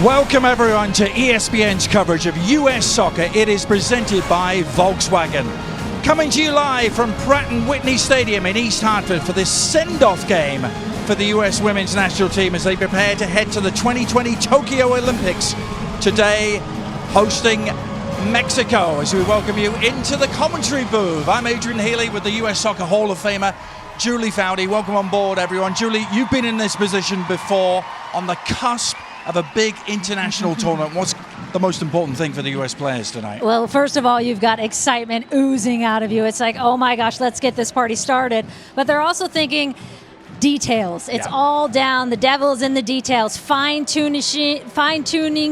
Welcome everyone to ESPN's coverage of US soccer. It is presented by Volkswagen. Coming to you live from Pratt & Whitney Stadium in East Hartford for this send-off game for the US women's national team as they prepare to head to the 2020 Tokyo Olympics. Today, hosting Mexico as we welcome you into the commentary booth. I'm Adrian Healy with the US Soccer Hall of Famer, Julie Foudy. Welcome on board, everyone. Julie, you've been in this position before on the cusp of a big international tournament. What's the most important thing for the US players tonight? Well, first of all, you've got excitement oozing out of you. It's like, oh my gosh, let's get this party started. But they're also thinking details. It's all down. The devil's in the details. Fine-tuning,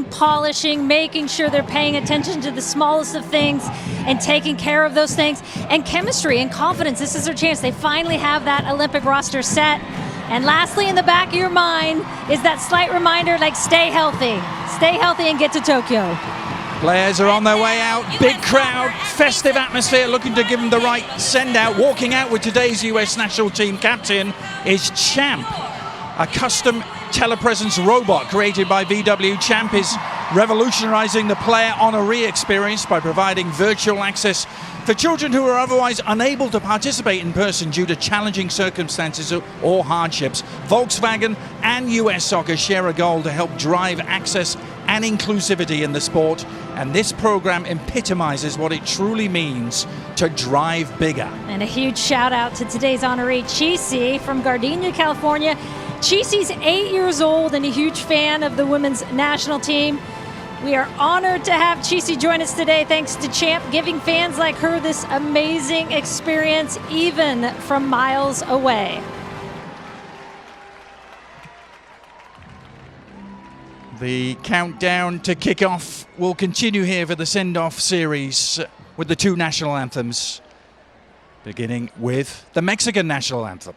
polishing, making sure they're paying attention to the smallest of things and taking care of those things. And chemistry and confidence. This is their chance. They finally have that Olympic roster set. And lastly, in the back of your mind is that slight reminder, like, stay healthy and get to Tokyo. Players are on their way out, big crowd, festive atmosphere, looking to give them the right send-out. Walking out with today's US national team captain is Champ, a custom telepresence robot created by VW. Champ is revolutionizing the player honoree experience by providing virtual access for children who are otherwise unable to participate in person due to challenging circumstances or hardships. Volkswagen and US Soccer share a goal to help drive access and inclusivity in the sport, and this program epitomizes what it truly means to drive bigger. And a huge shout out to today's honoree, Chisi from Gardena, California. Chisi's 8 years old and a huge fan of the women's national team. We are honored to have Chisi join us today, thanks to Champ giving fans like her this amazing experience, even from miles away. The countdown to kick off will continue here for the send-off series with the two national anthems, beginning with the Mexican national anthem.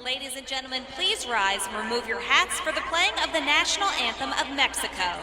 Ladies and gentlemen, please rise and remove your hats for the playing of the national anthem of Mexico.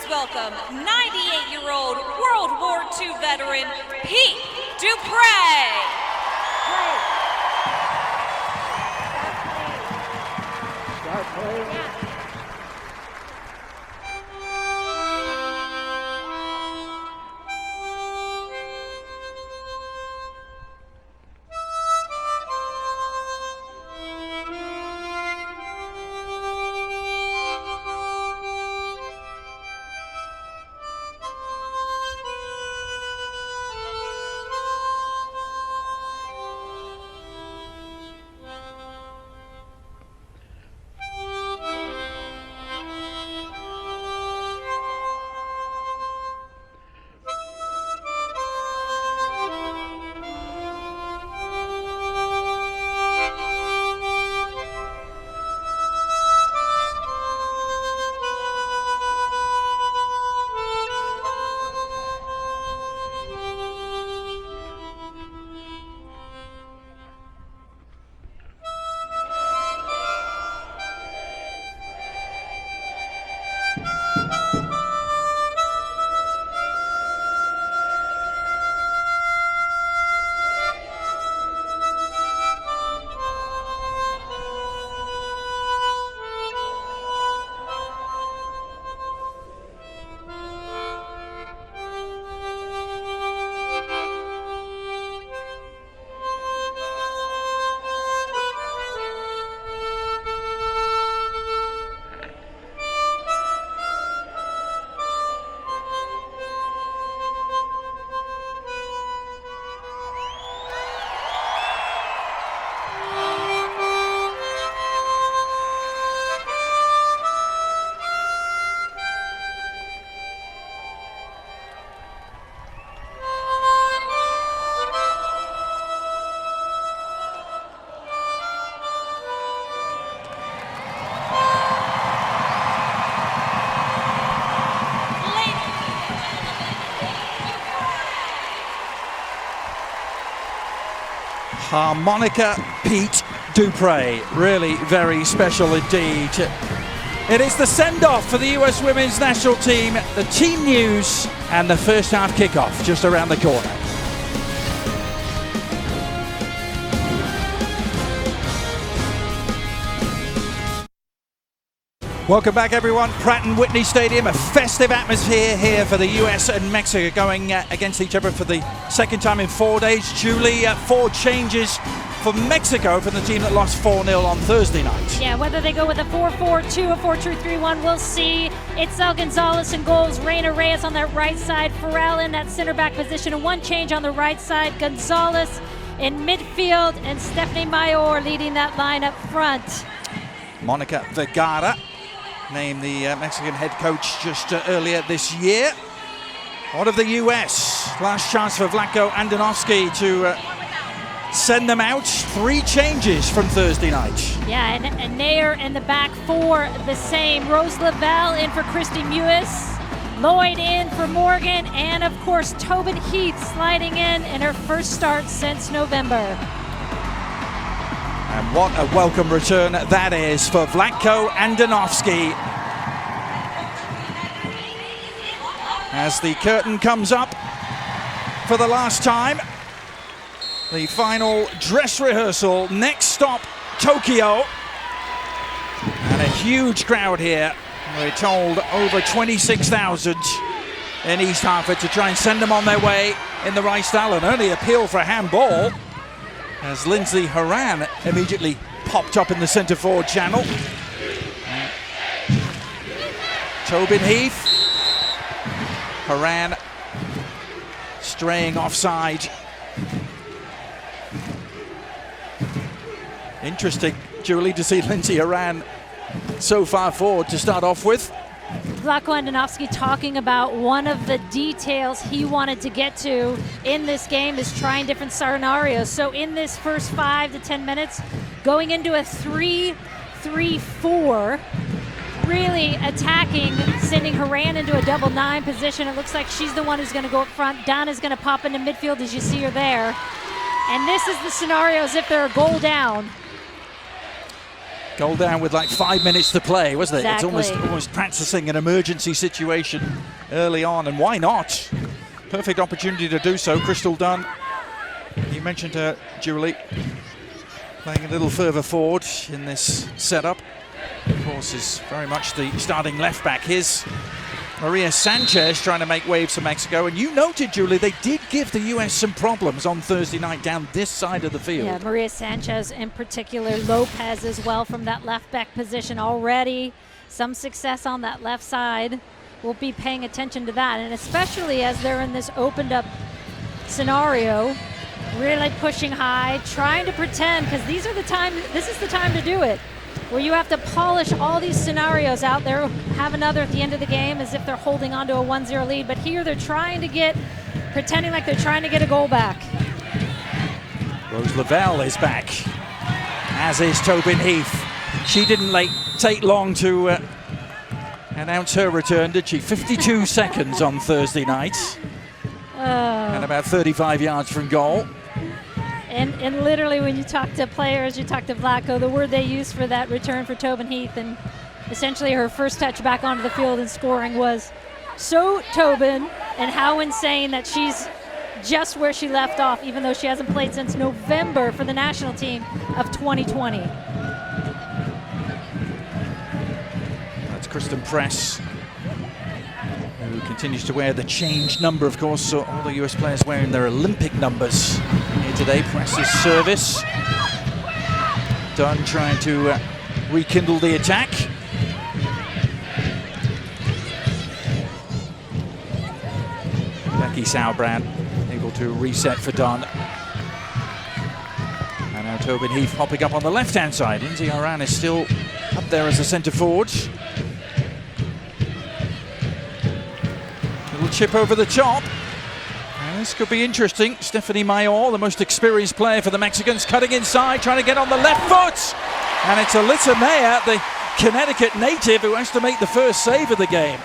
Welcome 98-year-old World War II veteran Pete Dupre. Start playing. Harmonica Pete Dupre, really very special indeed. It is the send-off for the US Women's National Team, the team news, and the first half kickoff just around the corner. Welcome back, everyone. Pratt & Whitney Stadium, a festive atmosphere here for the US and Mexico going against each other for the second time in 4 days. Julie, 4 changes for Mexico from the team that lost 4-0 on Thursday night. Yeah, whether they go with a 4-4-2, a 4-2-3-1, we'll see. Itzel Gonzalez in goals, Reina Reyes on that right side, Farrell in that center back position, and 1 change on the right side, Gonzalez in midfield, and Stephanie Mayor leading that line up front. Monica Vergara named the Mexican head coach just earlier this year. What of the US? Last chance for Vlatko Andonovski to send them out. 3 changes from Thursday night. Yeah, and Nair in the back 4 the same. Rose Lavelle in for Christy Mewis, Lloyd in for Morgan, and of course Tobin Heath sliding in her first start since November. And what a welcome return that is for Vlatko Andonovski. As the curtain comes up for the last time, the final dress rehearsal, next stop Tokyo. And a huge crowd here. We're told over 26,000 in East Hartford to try and send them on their way in the right style. An early appeal for handball, as Lindsay Horan immediately popped up in the centre forward channel. Tobin Heath, Horan straying offside. Interesting, Julie, to see Lindsay Horan so far forward to start off with. Vlatko Andonovski talking about one of the details he wanted to get to in this game is trying different scenarios. So in this first 5 to 10 minutes, going into a 3-3-4, really attacking, sending Horan into a double 9 position. It looks like she's the one who's going to go up front. Donna's going to pop into midfield as you see her there. And this is the scenario as if they're a goal down. Goal down with like 5 minutes to play, wasn't it? Exactly. It's almost practicing an emergency situation early on, and why not? Perfect opportunity to do so. Crystal Dunn, you mentioned her, Julie, playing a little further forward in this setup. Of course, is very much the starting left back. Here's Maria Sanchez trying to make waves for Mexico. And you noted, Julie, they did give the US some problems on Thursday night down this side of the field. Yeah, Maria Sanchez in particular, Lopez as well from that left back position already. Some success on that left side. We'll be paying attention to that. And especially as they're in this opened up scenario, really pushing high, trying to pretend, because this is the time to do it, where you have to polish all these scenarios out there, have another at the end of the game as if they're holding on to a 1-0 lead. But here they're pretending like they're trying to get a goal back. Rose Lavelle is back, as is Tobin Heath. She didn't take long to announce her return, did she? 52 seconds on Thursday night. And about 35 yards from goal. And literally when you talk to players, you talk to Vlatko, the word they use for that return for Tobin Heath and essentially her first touch back onto the field and scoring was so Tobin, and how insane that she's just where she left off, even though she hasn't played since November for the national team of 2020. That's Kristen Press, who continues to wear the change number, of course. So all the US players wearing their Olympic numbers here today. Press's service. Dunn trying to rekindle the attack. Becky Sauerbrand able to reset for Dunn. And now Tobin Heath popping up on the left-hand side. Lindsay Horan is still up there as a centre forward. Little chip over the top. And this could be interesting. Stephanie Mayor, the most experienced player for the Mexicans, cutting inside, trying to get on the left foot. And it's Alyssa Mayer, the Connecticut native, who has to make the first save of the game.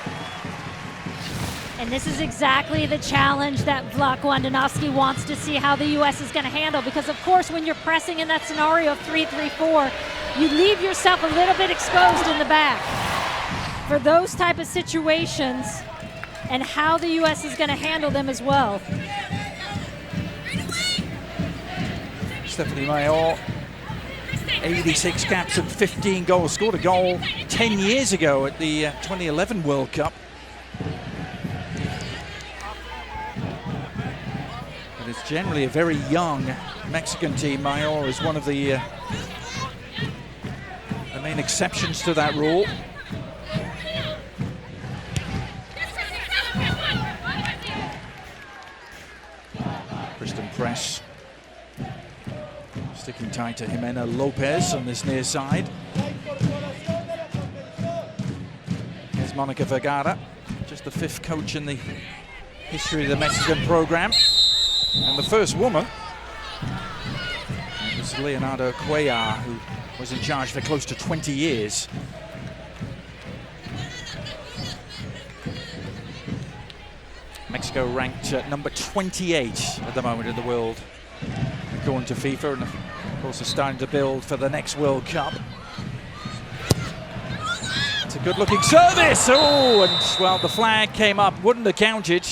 And this is exactly the challenge that Vlatko Andonovski wants to see how the U.S. is going to handle, because of course when you're pressing in that scenario of 3-3-4, you leave yourself a little bit exposed in the back for those type of situations, and how the U.S. is going to handle them as well. Stephanie Mayor, 86 caps and 15 goals, scored a goal 10 years ago at the 2011 World Cup. But it's generally a very young Mexican team. Mayor is one of the main exceptions to that rule. Kristen Press sticking tight to Jimena Lopez on this near side. Here's Monica Vergara, just the 5th coach in the history of the Mexican program. And the first woman. It was Leonardo Cuellar, who was in charge for close to 20 years. Mexico ranked number 28 at the moment in the world, according to FIFA, and of course are starting to build for the next World Cup. It's a good-looking service. Oh, and well, the flag came up, wouldn't have counted.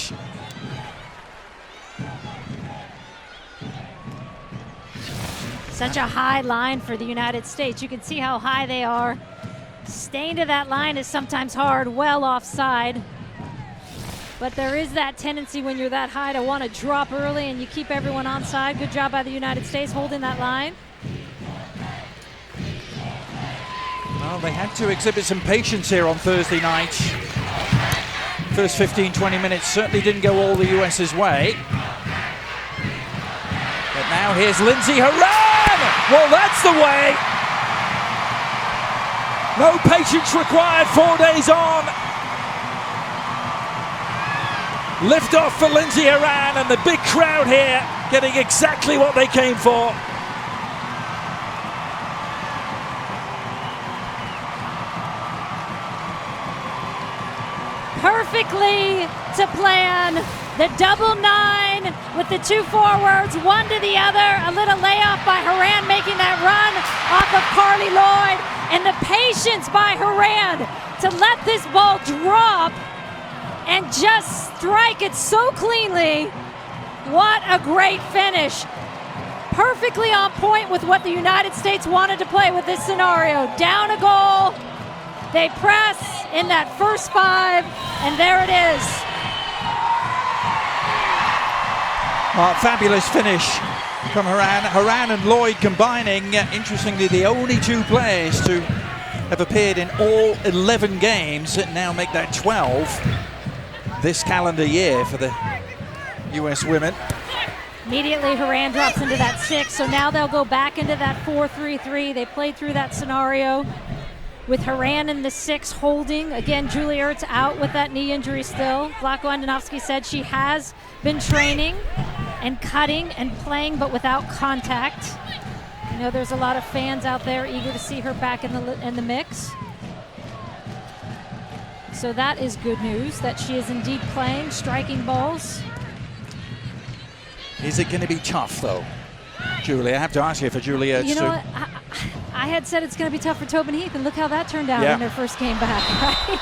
Such a high line for the United States. You can see how high they are. Staying to that line is sometimes hard, well offside. But there is that tendency when you're that high to want to drop early, and you keep everyone onside. Good job by the United States holding that line. Well, they had to exhibit some patience here on Thursday night. First 15, 20 minutes certainly didn't go all the US's way. But now here's Lindsey Horan! Well, that's the way! No patience required, 4 days on. Lift off for Lindsey Horan, and the big crowd here getting exactly what they came for. Perfectly to plan the double 9 with the 2 forwards, one to the other. A little layoff by Horan, making that run off of Carly Lloyd, and the patience by Horan to let this ball drop and just strike it so cleanly. What a great finish. Perfectly on point with what the United States wanted to play with this scenario. Down a goal, they press in that first 5, and there it is. Fabulous finish from Horan. Horan and Lloyd combining, interestingly, the only 2 players to have appeared in all 11 games that now make that 12. This calendar year for the U.S. women. Immediately Horan drops into that 6, so now they'll go back into that 4-3-3. They played through that scenario with Horan in the 6 holding. Again, Julie Ertz out with that knee injury still. Vlatko Andonovski said she has been training and cutting and playing, but without contact. I know there's a lot of fans out there eager to see her back in the mix. So that is good news, that she is indeed playing, striking balls. Is it going to be tough, though, Julie? I have to ask you for Julie Ertz, you know what? I had said it's going to be tough for Tobin Heath, and look how that turned out in her first game back, right?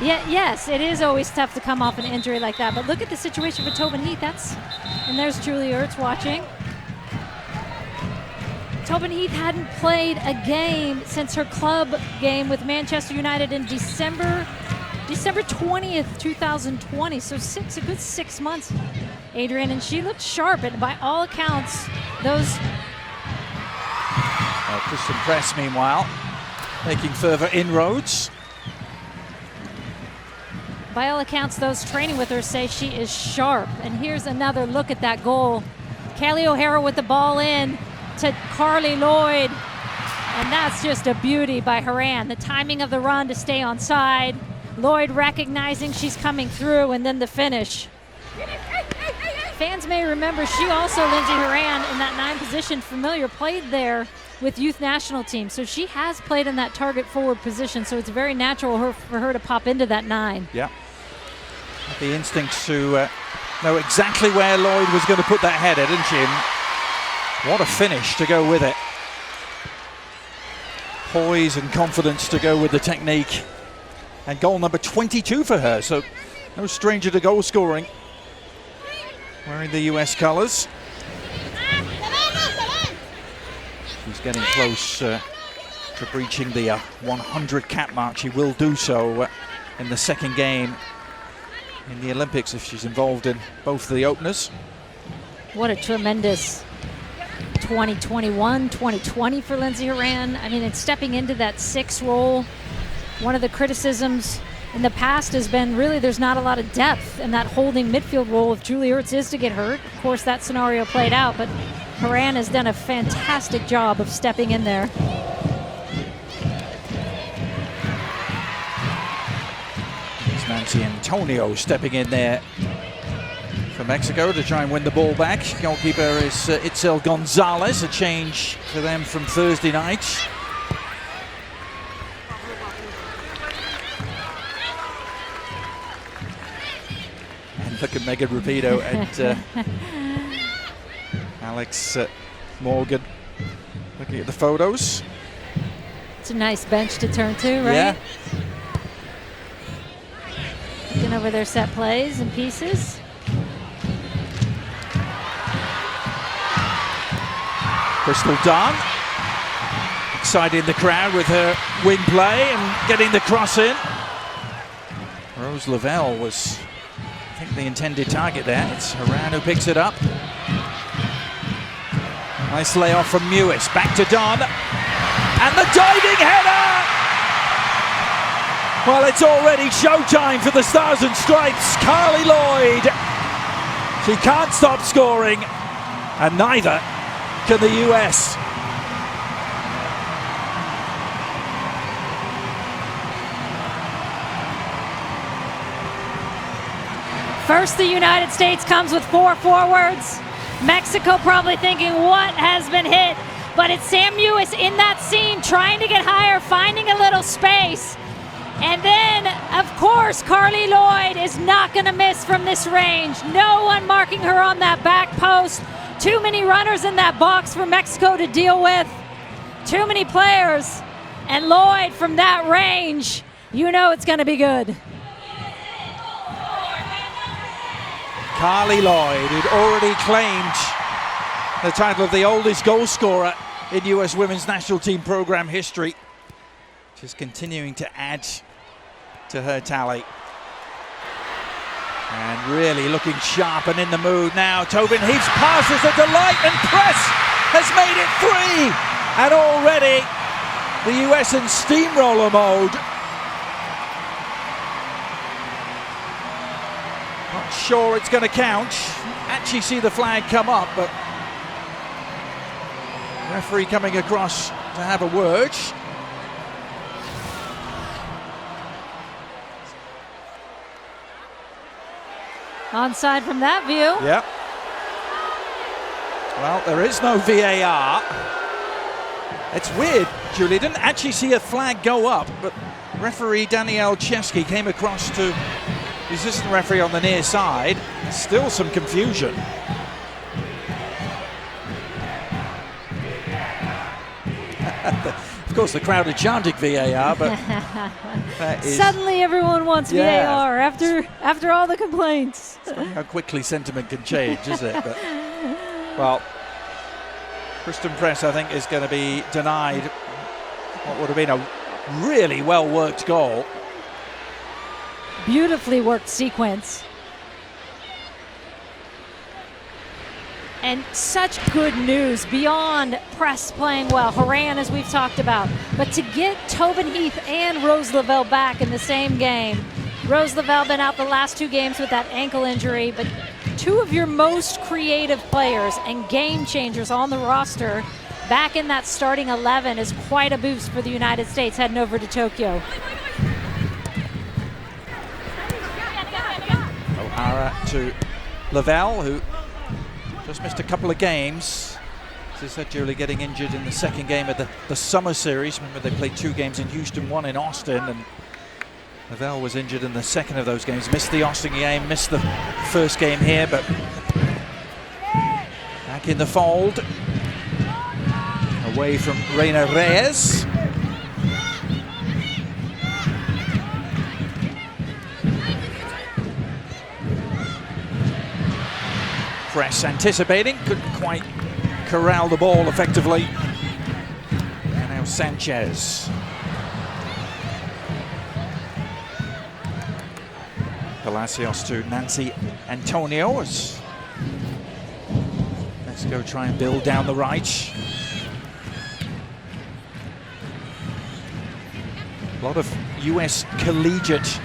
Yeah, yes, it is always tough to come off an injury like that, but look at the situation for Tobin Heath. And there's Julie Ertz watching. Tobin Heath hadn't played a game since her club game with Manchester United in December 20th, 2020. So a good 6 months, Adrian, and she looked sharp. And by all accounts, those. Kristen Press, meanwhile, making further inroads. By all accounts, those training with her say she is sharp. And here's another look at that goal. Kaylee O'Hara with the ball in to Carly Lloyd, and that's just a beauty by Horan. The timing of the run to stay on side, Lloyd recognizing she's coming through, and then the finish. Fans may remember she also, Lindsey Horan, in that 9 position, familiar, played there with youth national team, so she has played in that target forward position, so it's very natural for her to pop into that 9. Yeah. Had the instinct to know exactly where Lloyd was going to put that header, didn't she? And what a finish to go with it. Poise and confidence to go with the technique. And goal number 22 for her, so no stranger to goal scoring. Wearing the US colours. She's getting close to breaching the 100 cap mark. She will do so in the second game in the Olympics if she's involved in both of the openers. What a tremendous 2021, 2020 for Lindsey Horan. I mean, it's stepping into that 6 role. One of the criticisms in the past has been really there's not a lot of depth in that holding midfield role if Julie Ertz is to get hurt. Of course, that scenario played out, but Horan has done a fantastic job of stepping in there. It's Nancy Antonio stepping in there for Mexico to try and win the ball back. Goalkeeper is Itzel Gonzalez, a change for them from Thursday night. And look at Megan Rapido and Alex Morgan looking at the photos. It's a nice bench to turn to, right? Yeah. Looking over their set plays and pieces. Crystal Dunn exciting the crowd with her wing play and getting the cross in. Rose Lavelle was, I think, the intended target there. It's Horan who picks it up. Nice layoff from Mewis. Back to Dunn. And the diving header! Well, it's already showtime for the Stars and Stripes. Carly Lloyd. She can't stop scoring, and neither can the US. First, the United States comes with 4 forwards. Mexico probably thinking, what has been hit? But it's Sam Mewis in that seam, trying to get higher, finding a little space. And then, of course, Carly Lloyd is not going to miss from this range. No one marking her on that back post. Too many runners in that box for Mexico to deal with. Too many players. And Lloyd from that range, you know it's going to be good. Carly Lloyd, who'd already claimed the title of the oldest goal scorer in US Women's National Team program history, just continuing to add to her tally. And really looking sharp and in the mood now. Tobin Heath's pass is a delight, and press has made it 3. And already the US in steamroller mode. Not sure it's going to count. Actually see the flag come up, but referee coming across to have a word. Onside from that view. Yep. Well, there is no VAR. It's weird, Julie. Didn't actually see a flag go up, but referee Danielle Chesky came across to the assistant referee on the near side. Still some confusion. Of course, the crowd are chanting VAR, but that is suddenly everyone wants VAR after all the complaints. how quickly sentiment can change, is it? But, well, Kristen Press, I think, is going to be denied what would have been a really well-worked goal. Beautifully worked sequence. And such good news beyond Press playing well, Horan, as we've talked about. But to get Tobin Heath and Rose Lavelle back in the same game. Rose Lavelle been out the last 2 games with that ankle injury, but 2 of your most creative players and game changers on the roster back in that starting 11 is quite a boost for the United States heading over to Tokyo. O'Hara to Lavelle, who just missed a couple of games. As I said, Julie getting injured in the second game of the summer series. Remember, they played 2 games in Houston, 1 in Austin, and Lavelle was injured in the second of those games, missed the Austin game, missed the first game here, but back in the fold. Away from Reina Reyes. Press anticipating, couldn't quite corral the ball effectively. And now Sanchez. Palacios to Nancy Antonio. Let's go try and build down the right. A lot of US collegiate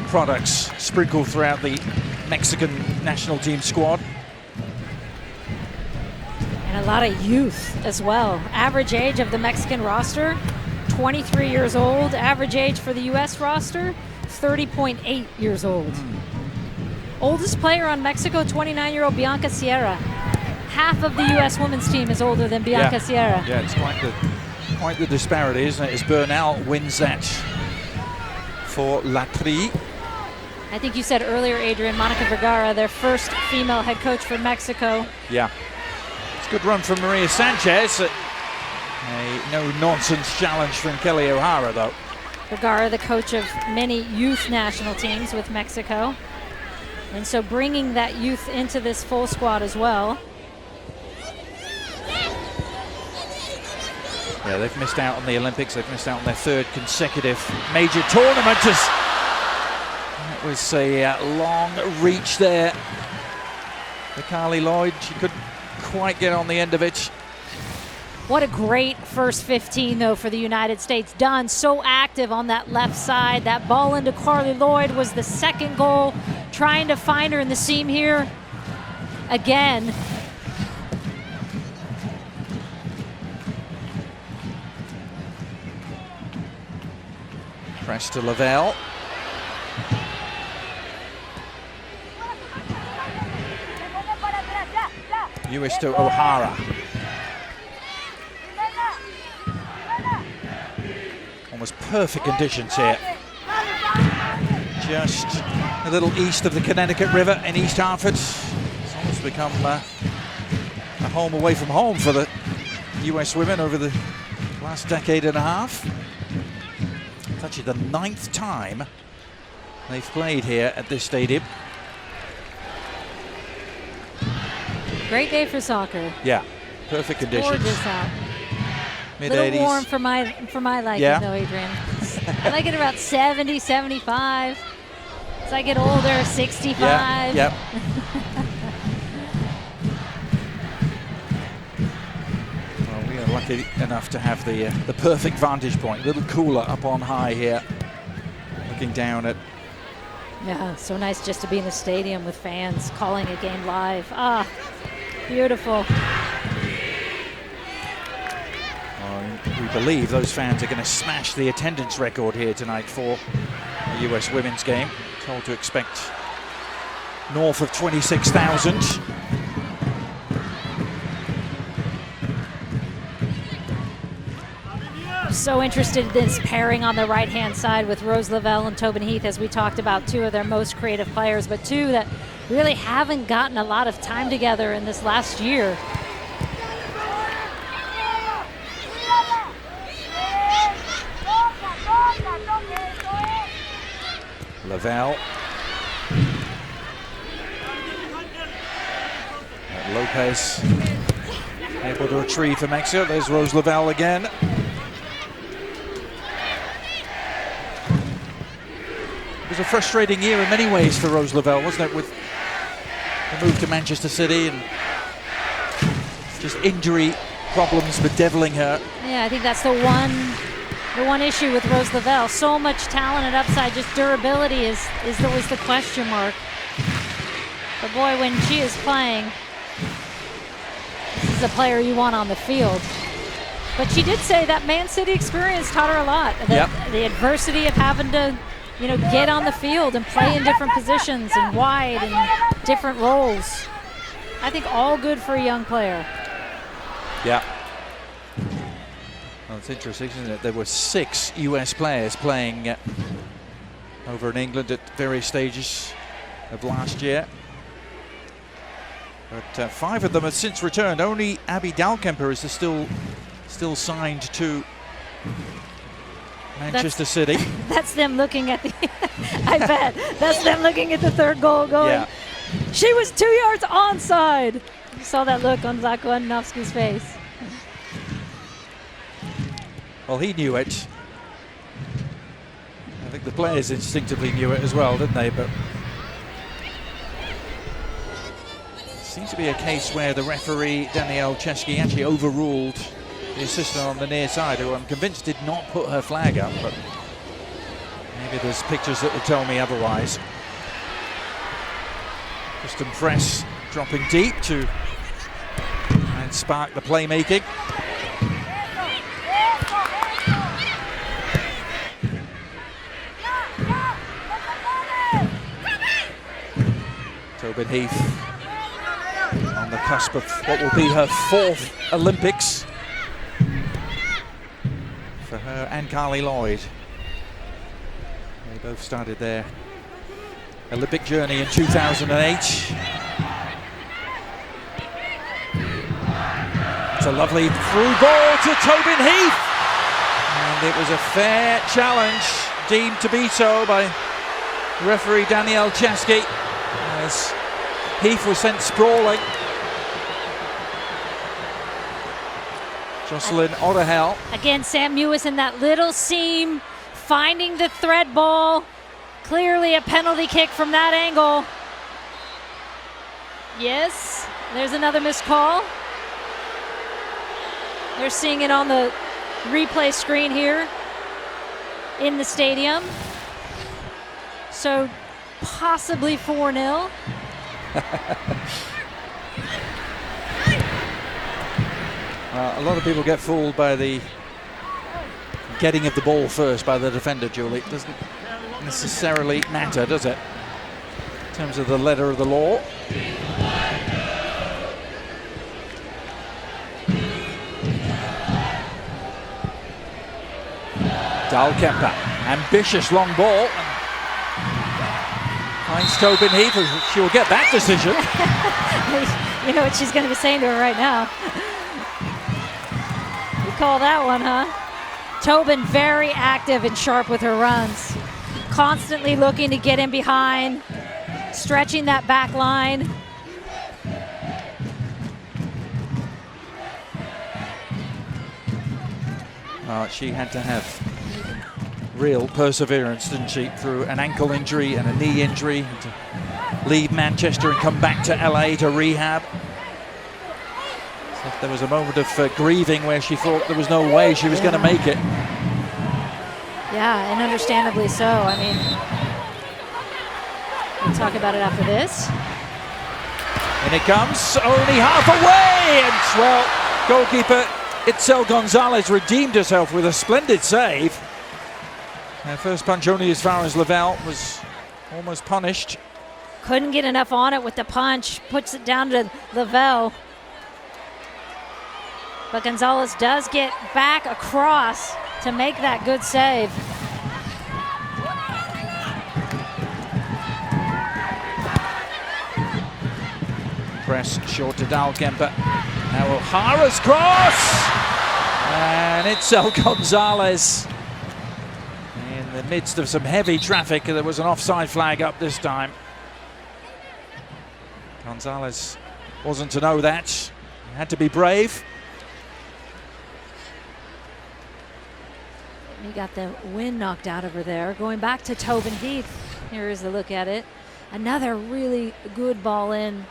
products sprinkled throughout the Mexican national team squad. And a lot of youth as well. Average age of the Mexican roster, 23 years old. Average age for the US roster, 30.8 years old. Oldest player on Mexico, 29-year-old Bianca Sierra. Half of the US women's team is older than Bianca Sierra. Yeah, it's quite the disparity, isn't it? As Bernal wins that for La Tri. I think you said earlier, Adrian, Monica Vergara, their first female head coach for Mexico. Yeah. It's a good run from Maria Sanchez. A no-nonsense challenge from Kelly O'Hara, though. Vergara, the coach of many youth national teams with Mexico. And so bringing that youth into this full squad as well. Yeah, they've missed out on the Olympics. They've missed out on their third consecutive major tournament. That was a long reach there for Carly Lloyd. She couldn't quite get on the end of it. What a great first 15, though, for the United States. Dunn so active on that left side. That ball into Carly Lloyd was the second goal. Trying to find her in the seam here again. Press to Lavelle. US to O'Hara. Almost perfect conditions here. Just a little east of the Connecticut River in East Hartford. It's almost become a home away from home for the US women over the last decade and a half. It's actually the 9th time they've played here at this stadium. Great day for soccer. Yeah, perfect conditions. Gorgeous out. Mid-80s. Little warm for my liking, though, Adrian. I like it about 70, 75. As I get older, 65. Yep. Well, we are lucky enough to have the perfect vantage point. A little cooler up on high here, looking down at. Yeah, so nice just to be in the stadium with fans calling a game live. Ah, beautiful. We believe those fans are going to smash the attendance record here tonight for the US women's game. Told to expect north of 26,000. So interested in this pairing on the right-hand side with Rose Lavelle and Tobin Heath, as we talked about, two of their most creative players, but two that really haven't gotten a lot of time together in this last year. Lavelle. Lopez able to retrieve for Mexico. There's Rose Lavelle again. It was a frustrating year in many ways for Rose Lavelle, wasn't it, with the move to Manchester City and just injury problems bedeviling her. Yeah, I think that's the one issue with Rose Lavelle. So much talent and upside, just durability is always the question mark. But boy, when she is playing, this is a player you want on the field. But she did say that Man City experience taught her a lot. The adversity of having to, get on the field and play in different positions and wide and different roles. I think all good for a young player. Yeah. Well, it's interesting, isn't it? There were 6 US players playing over in England at various stages of last year. But 5 of them have since returned. Only Abby Dalkemper is still signed to Manchester City. That's them looking at the I bet. That's them looking at the third goal going, Yeah. She was 2 yards onside. You saw that look on Zlatko Adanovsky's face. Well, he knew it. I think the players instinctively knew it as well, didn't they? But it seems to be a case where the referee, Danielle Chesky, actually overruled the assistant on the near side, who I'm convinced did not put her flag up, but maybe there's pictures that will tell me otherwise. Kristen Press dropping deep to try and spark the playmaking. Tobin Heath on the cusp of what will be her 4th Olympics for her and Carly Lloyd. They both started their Olympic journey in 2008. It's a lovely through ball to Tobin Heath, and it was a fair challenge, deemed to be so by referee Danielle Chesky, as Heath was sent sprawling. Jocelyn Otterhell. Again, Sam Mewis in that little seam, finding the thread ball. Clearly a penalty kick from that angle. Yes, there's another missed call. They're seeing it on the replay screen here in the stadium. So possibly 4-0. A lot of people get fooled by the getting of the ball first by the defender, Julie. It doesn't necessarily matter, does it? In terms of the letter of the law. Dalkemper, ambitious long ball. Finds Tobin Heath, she will get that decision. You know what she's going to be saying to her right now. You call that one, huh? Tobin very active and sharp with her runs. Constantly looking to get in behind, stretching that back line. She had to have real perseverance, didn't she, through an ankle injury and a knee injury, to leave Manchester and come back to LA to rehab. So there was a moment of grieving where she thought there was no way she was going to make it. Yeah, and understandably so. I mean, we'll talk about it after this. And it comes, only half away, and well, goalkeeper Itzel Gonzalez redeemed herself with a splendid save. Her first punch only as far as Lavelle, was almost punished. Couldn't get enough on it with the punch, puts it down to Lavelle. But Gonzalez does get back across to make that good save. Press short to Dalkemper. Now O'Hara's cross! And Itzel Gonzalez. In the midst of some heavy traffic, there was an offside flag up this time. Gonzalez wasn't to know that. He had to be brave. He got the wind knocked out of her there. Going back to Tobin Heath. Here is a look at it. Another really good ball in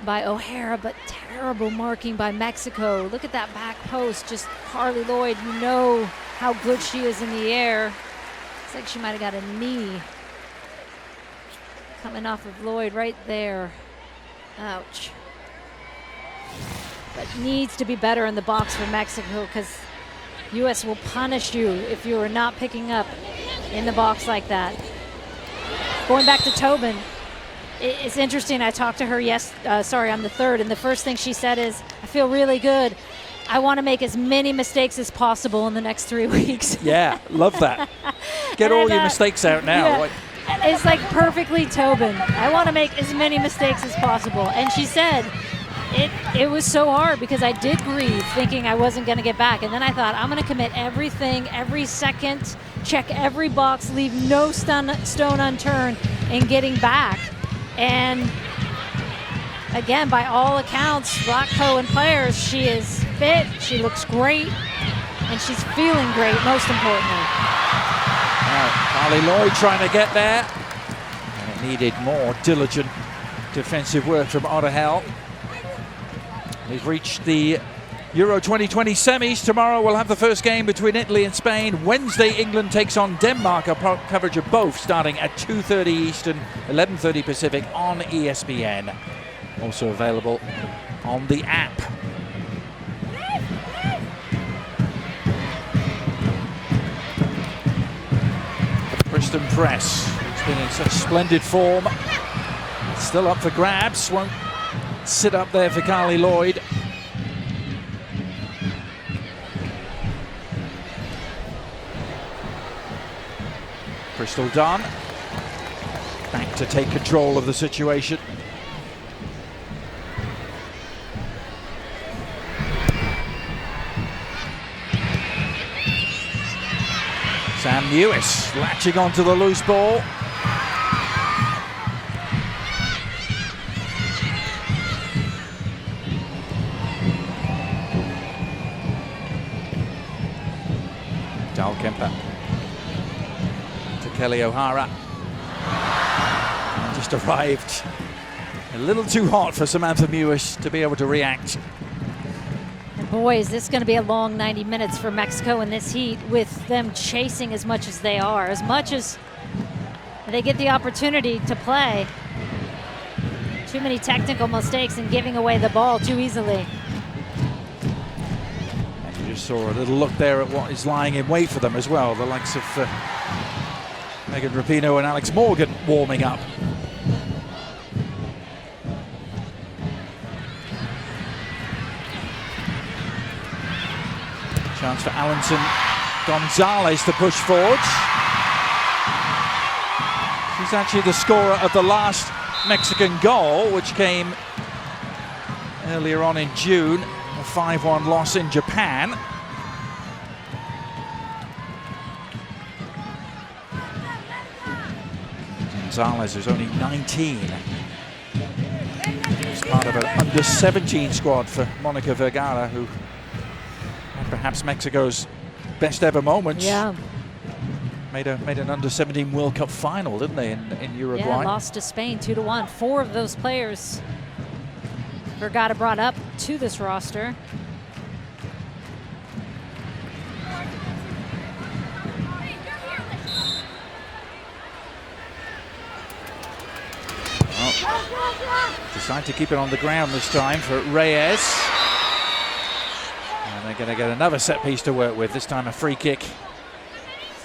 by O'Hara, but terrible marking by Mexico. Look at that back post. Just Carly Lloyd, you know how good she is in the air. Looks like she might have got a knee coming off of Lloyd right there. Ouch. But needs to be better in the box for Mexico, because U.S. will punish you if you are not picking up in the box like that. Going back to Tobin, it's interesting. I talked to her on the third, and the first thing she said is, I feel really good. I want to make as many mistakes as possible in the next 3 weeks. Yeah, love that. Get all your mistakes out now. Yeah. It's like perfectly Tobin. I want to make as many mistakes as possible. And she said, it was so hard because I did grieve thinking I wasn't going to get back. And then I thought, I'm going to commit everything, every second, check every box, leave no stone unturned in getting back. And again, by all accounts, Rock Co and players, she is fit, she looks great, and she's feeling great, most importantly. Now, Carly Lloyd trying to get there. And it needed more diligent defensive work from Otter Hell. We've reached the Euro 2020 semis. Tomorrow we'll have the first game between Italy and Spain. Wednesday, England takes on Denmark. Our coverage of both starting at 2:30 Eastern, 11:30 Pacific on ESPN. Also available on the app. Preston Press, who's been in such splendid form, still up for grabs. Won't sit up there for Carly Lloyd. Crystal Dunn back to take control of the situation. Sam Lewis latching onto the loose ball. Dalkemper to Kelly O'Hara. And just arrived a little too hot for Samantha Mewis to be able to react. Boy, is this going to be a long 90 minutes for Mexico in this heat with them chasing as much as they are. As much as they get the opportunity to play. Too many technical mistakes and giving away the ball too easily. And you just saw a little look there at what is lying in wait for them as well. The likes of Megan Rapinoe and Alex Morgan warming up. Chance for Alonson Gonzalez to push forward. She's actually the scorer of the last Mexican goal, which came earlier on in June, a 5-1 loss in Japan. Gonzalez is only 19. She's part of an under-17 squad for Monica Vergara, who perhaps Mexico's best ever moments. Yeah. Made an under-17 World Cup final, didn't they, in Uruguay? Yeah, lost to Spain 2-1. 4 of those players Vergara brought up to this roster. Well, decide to keep it on the ground this time for Reyes. And they're going to get another set piece to work with, this time a free kick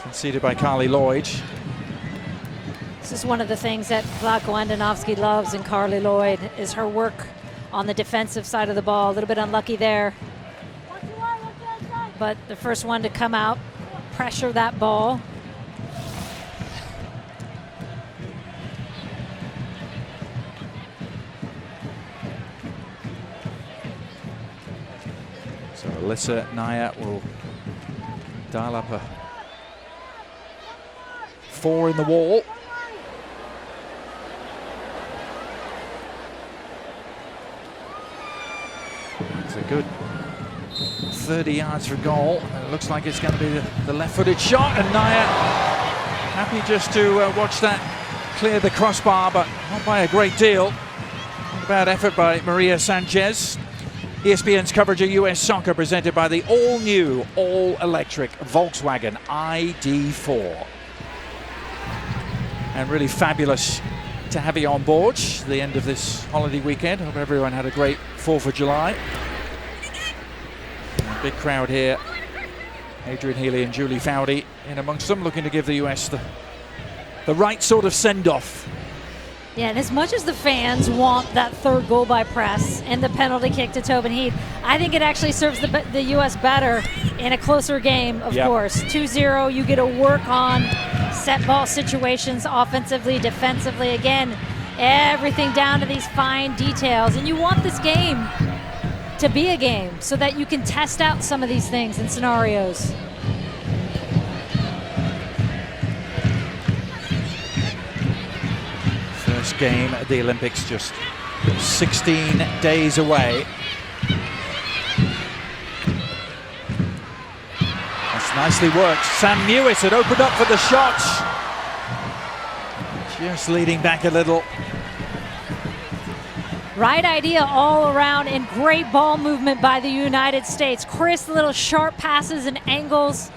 conceded by Carly Lloyd. This is one of the things that Vlatko Andonovski loves in Carly Lloyd, is her work on the defensive side of the ball. A little bit unlucky there. But the first one to come out, pressure that ball. So Alyssa Naya will dial up a 4 in the wall. It's a good 30 yards for goal. It looks like it's going to be the left-footed shot, and Naya happy just to watch that clear the crossbar, but not by a great deal. Not a bad effort by Maria Sanchez. ESPN's coverage of US soccer presented by the all-new, all-electric Volkswagen ID4. And really fabulous to have you on board the end of this holiday weekend. Hope everyone had a great 4th of July. And a big crowd here. Adrian Healy and Julie Foudy in amongst them, looking to give the US the right sort of send-off Yeah, and as much as the fans want that third goal by Press and the penalty kick to Tobin Heath, I think it actually serves the U.S. better in a closer game, of course. 2-0, you get to work on set ball situations offensively, defensively. Again, everything down to these fine details. And you want this game to be a game so that you can test out some of these things and scenarios. First game at the Olympics, just 16 days away. That's nicely worked. Sam Mewis had opened up for the shot. Just leading back a little. Right idea all around, and great ball movement by the United States. Crisp little sharp passes and angles.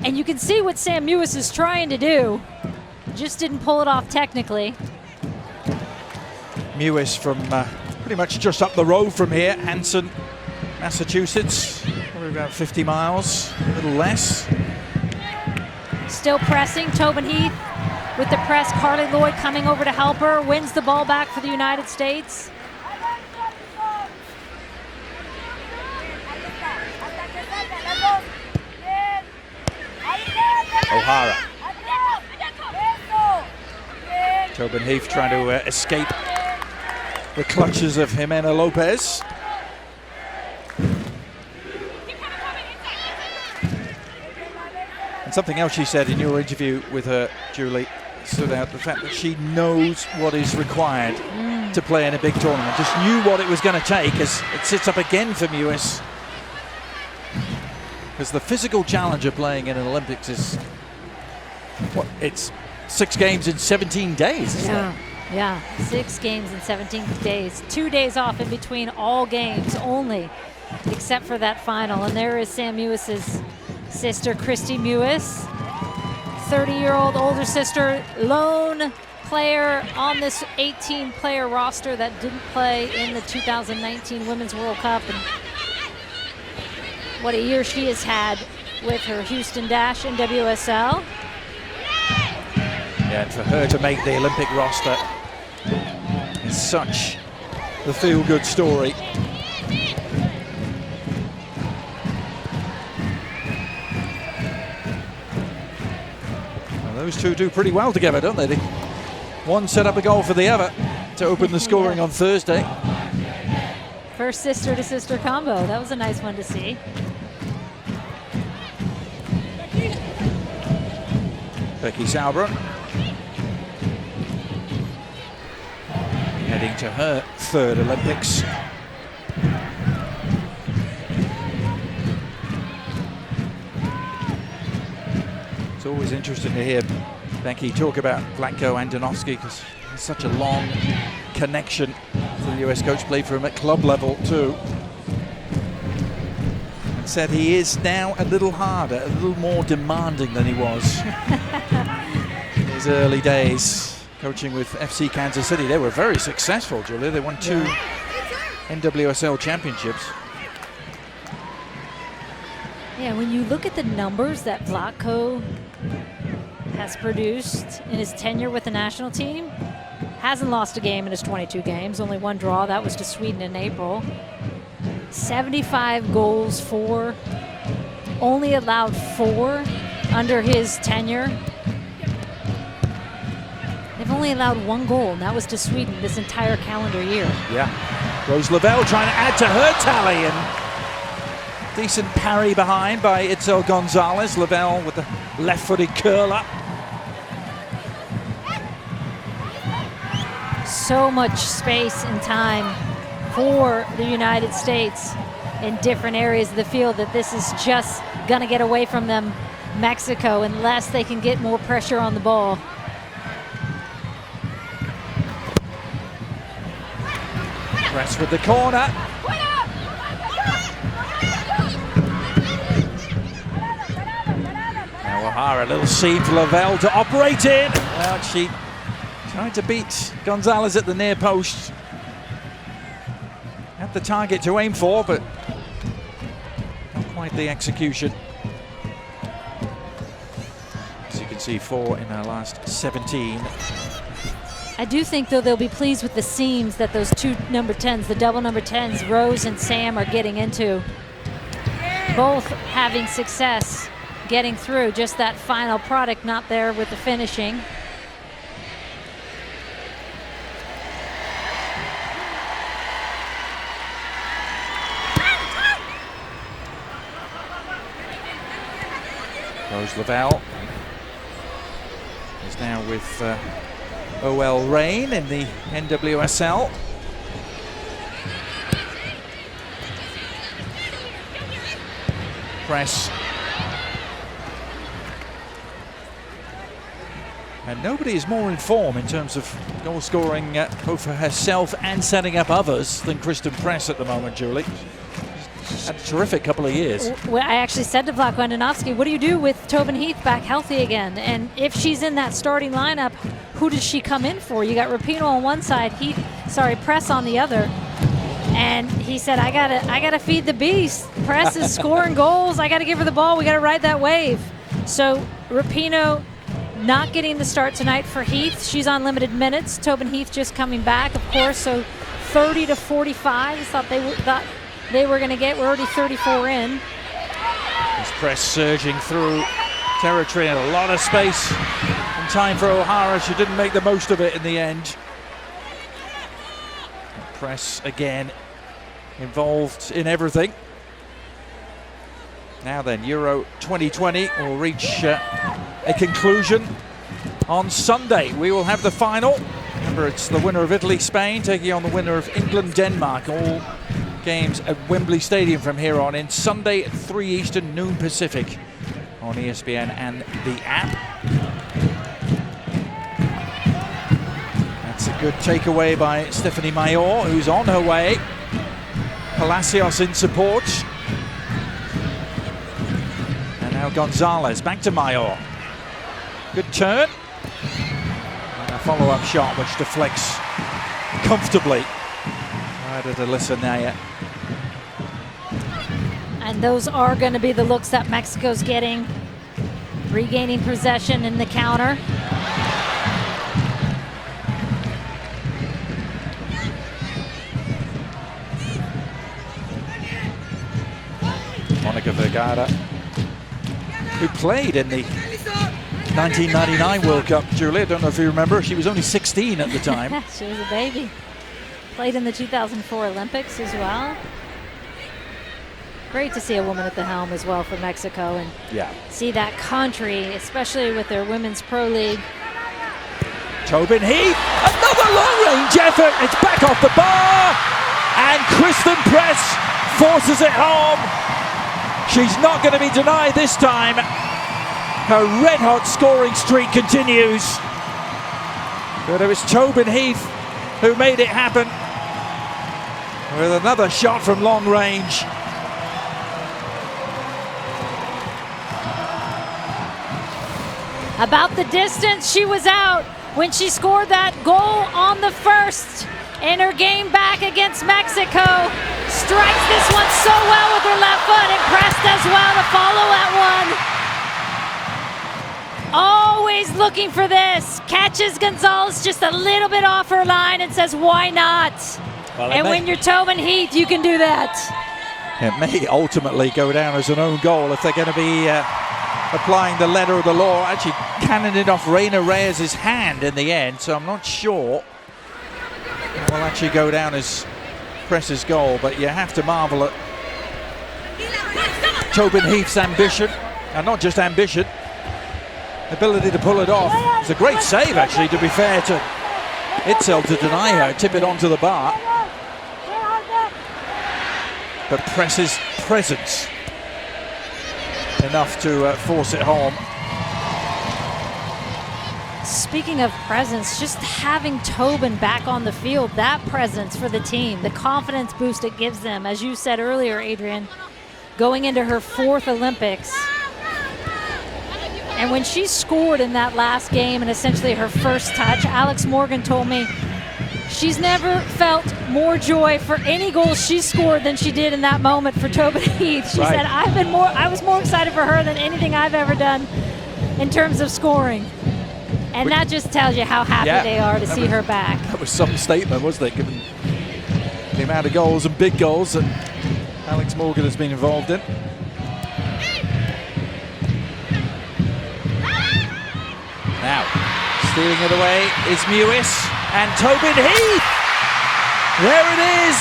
And you can see what Sam Mewis is trying to do. Just didn't pull it off technically. Mewis from pretty much just up the road from here, Hanson, Massachusetts, probably about 50 miles, a little less. Still pressing, Tobin Heath with the press. Carly Lloyd coming over to help her, wins the ball back for the United States. O'Hara. Tobin Heath trying to escape the clutches of Jimena Lopez. And something else she said in your interview with her, Julie, stood out, the fact that she knows what is required to play in a big tournament. Just knew what it was going to take as it sits up again for Mewis. Because the physical challenge of playing in an Olympics is, what, it's 6 games in 17 days, isn't it? Yeah, 6 games in 17 days. 2 days off in between all games only, except for that final. And there is Sam Mewis's sister, Christy Mewis, 30-year-old older sister, lone player on this 18-player roster that didn't play in the 2019 Women's World Cup. And what a year she has had with her Houston Dash in WSL. Yeah, and for her to make the Olympic roster is such the feel-good story. Well, those two do pretty well together, don't they? One set up a goal for the other to open the scoring on Thursday. First sister-to-sister combo. That was a nice one to see. Becky Sauber heading to her 3rd Olympics. It's always interesting to hear Becky talk about Vlatko Andonovski because there's such a long connection to the US coach, played for him at club level too. And said he is now a little harder, a little more demanding than he was in his early days. Coaching with FC Kansas City. They were very successful, Julia. They won 2 NWSL championships. Yeah, when you look at the numbers that Vlatko has produced in his tenure with the national team, hasn't lost a game in his 22 games, only 1 draw. That was to Sweden in April. 75 goals for, only allowed 4 under his tenure. They've only allowed 1 goal, and that was to Sweden this entire calendar year. Yeah. Rose Lavelle trying to add to her tally, and decent parry behind by Itzel Gonzalez. Lavelle with the left-footed curler. So much space and time for the United States in different areas of the field that this is just going to get away from them, Mexico, unless they can get more pressure on the ball. Press with the corner. Now O'Hara, a little seam for Lavelle to operate in. Well, she tried to beat Gonzalez at the near post. Had the target to aim for, but not quite the execution. As you can see, 4 in her last 17. I do think, though, they'll be pleased with the seams that those two number 10s, the double number 10s, Rose and Sam, are getting into. Both having success getting through. Just that final product not there with the finishing. Rose Lavelle is now with OL Reign in the NWSL. Press. And nobody is more in form in terms of goal scoring both for herself and setting up others than Kristen Press at the moment, Julie. Had a terrific couple of years. Well, I actually said to Vlatko Andonovski, what do you do with Tobin Heath back healthy again? And if she's in that starting lineup, who does she come in for? You got Rapinoe on one side, Press on the other. And he said, I gotta feed the beast. Press is scoring goals. I gotta give her the ball. We gotta ride that wave. So Rapinoe not getting the start tonight for Heath. She's on limited minutes. Tobin Heath just coming back, of course. So 30 to 45. Thought they were going to get. We're already 34 in. This Press surging through territory and a lot of space and time for O'Hara. She didn't make the most of it in the end. Press again involved in everything. Now then, Euro 2020 will reach a conclusion on Sunday. We will have the final. Remember, it's the winner of Italy-Spain taking on the winner of England-Denmark. All games at Wembley Stadium from here on in. Sunday at 3 Eastern, noon Pacific on ESPN and the app. That's a good takeaway by Stephanie Mayor, who's on her way. Palacios in support. And now Gonzalez back to Mayor. Good turn. And a follow-up shot which deflects comfortably. Right at Alyssa Naya. And those are going to be the looks that Mexico's getting. Regaining possession in the counter. Monica Vergara, who played in the 1999 World Cup, Julie. I don't know if you remember. She was only 16 at the time. She was a baby. Played in the 2004 Olympics as well. Great to see a woman at the helm as well for Mexico, and see that country, especially with their Women's Pro League. Tobin Heath, another long-range effort. It's back off the bar, and Kristen Press forces it home. She's not going to be denied this time. Her red-hot scoring streak continues. But it was Tobin Heath who made it happen with another shot from long range. About the distance, she was out when she scored that goal on the first in her game back against Mexico. Strikes this one so well with her left foot, and Press does well to follow that one. Always looking for this. Catches Gonzalez just a little bit off her line and says, why not? Well, and when you're Tobin Heath, you can do that. It may ultimately go down as an own goal if they're going to be applying the letter of the law. Actually cannoned it off Reina Reyes' hand in the end, so I'm not sure it will actually go down as Press's goal, but you have to marvel at Tobin Heath's ambition, and not just ambition, ability to pull it off. It's a great save, actually, to be fair to Itzel, to deny her, tip it onto the bar. But Press's presence enough to force it home. Speaking of presence, just having Tobin back on the field, that presence for the team, the confidence boost it gives them, as you said earlier, Adrian, going into her 4th Olympics. And when she scored in that last game and essentially her first touch, Alex Morgan told me she's never felt more joy for any goal she scored than she did in that moment for Tobin Heath. She said, I was more excited for her than anything I've ever done in terms of scoring. And that just tells you how happy they are to see her back. That was some statement, wasn't it, given the amount of goals and big goals that Alex Morgan has been involved in. Now, stealing it away is Mewis and Tobin Heath. There it is.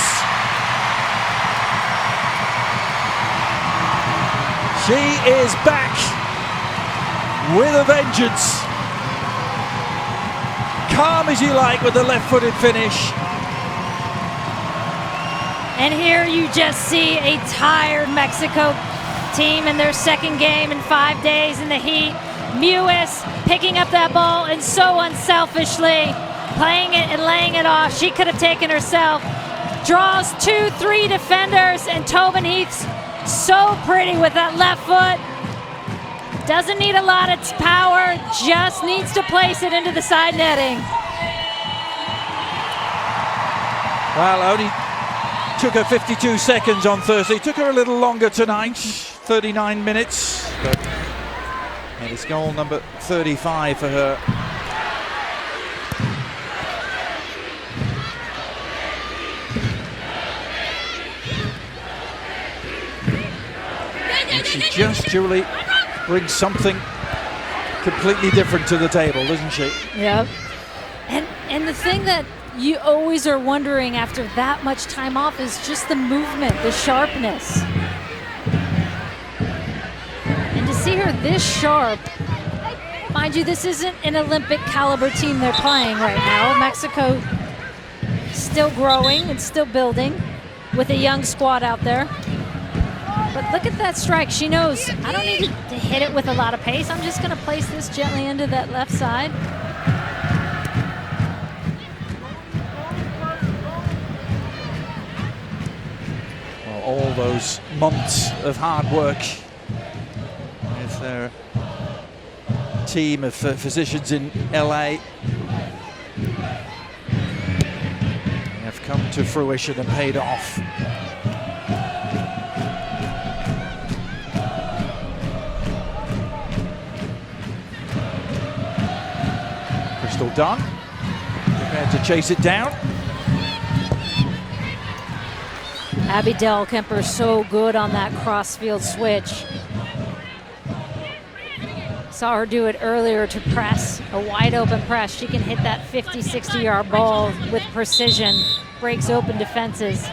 She is back with a vengeance. Calm as you like with the left-footed finish. And here you just see a tired Mexico team in their second game in 5 days in the heat. Mewis picking up that ball and so unselfishly playing it and laying it off. She could have taken herself. Draws 2-3 defenders, and Tobin Heath's so pretty with that left foot. Doesn't need a lot of power, just needs to place it into the side netting. Well, only took her 52 seconds on Thursday. Took her a little longer tonight, 39 minutes. And it's goal number 35 for her. And she just, Julie, brings something completely different to the table, doesn't she? Yep. And the thing that you always are wondering after that much time off is just the movement, the sharpness. And to see her this sharp, mind you, this isn't an Olympic caliber team they're playing right now. Mexico still growing and still building with a young squad out there. But look at that strike. She knows, I don't need to hit it with a lot of pace. I'm just going to place this gently into that left side. Well, all those months of hard work with their team of physicians in LA have come to fruition and paid off. Crystal Dunn prepared to chase it down. Abby Dahlkemper so good on that crossfield switch. Saw her do it earlier to press, a wide open press. She can hit that 50, 60 yard ball with precision, breaks open defenses.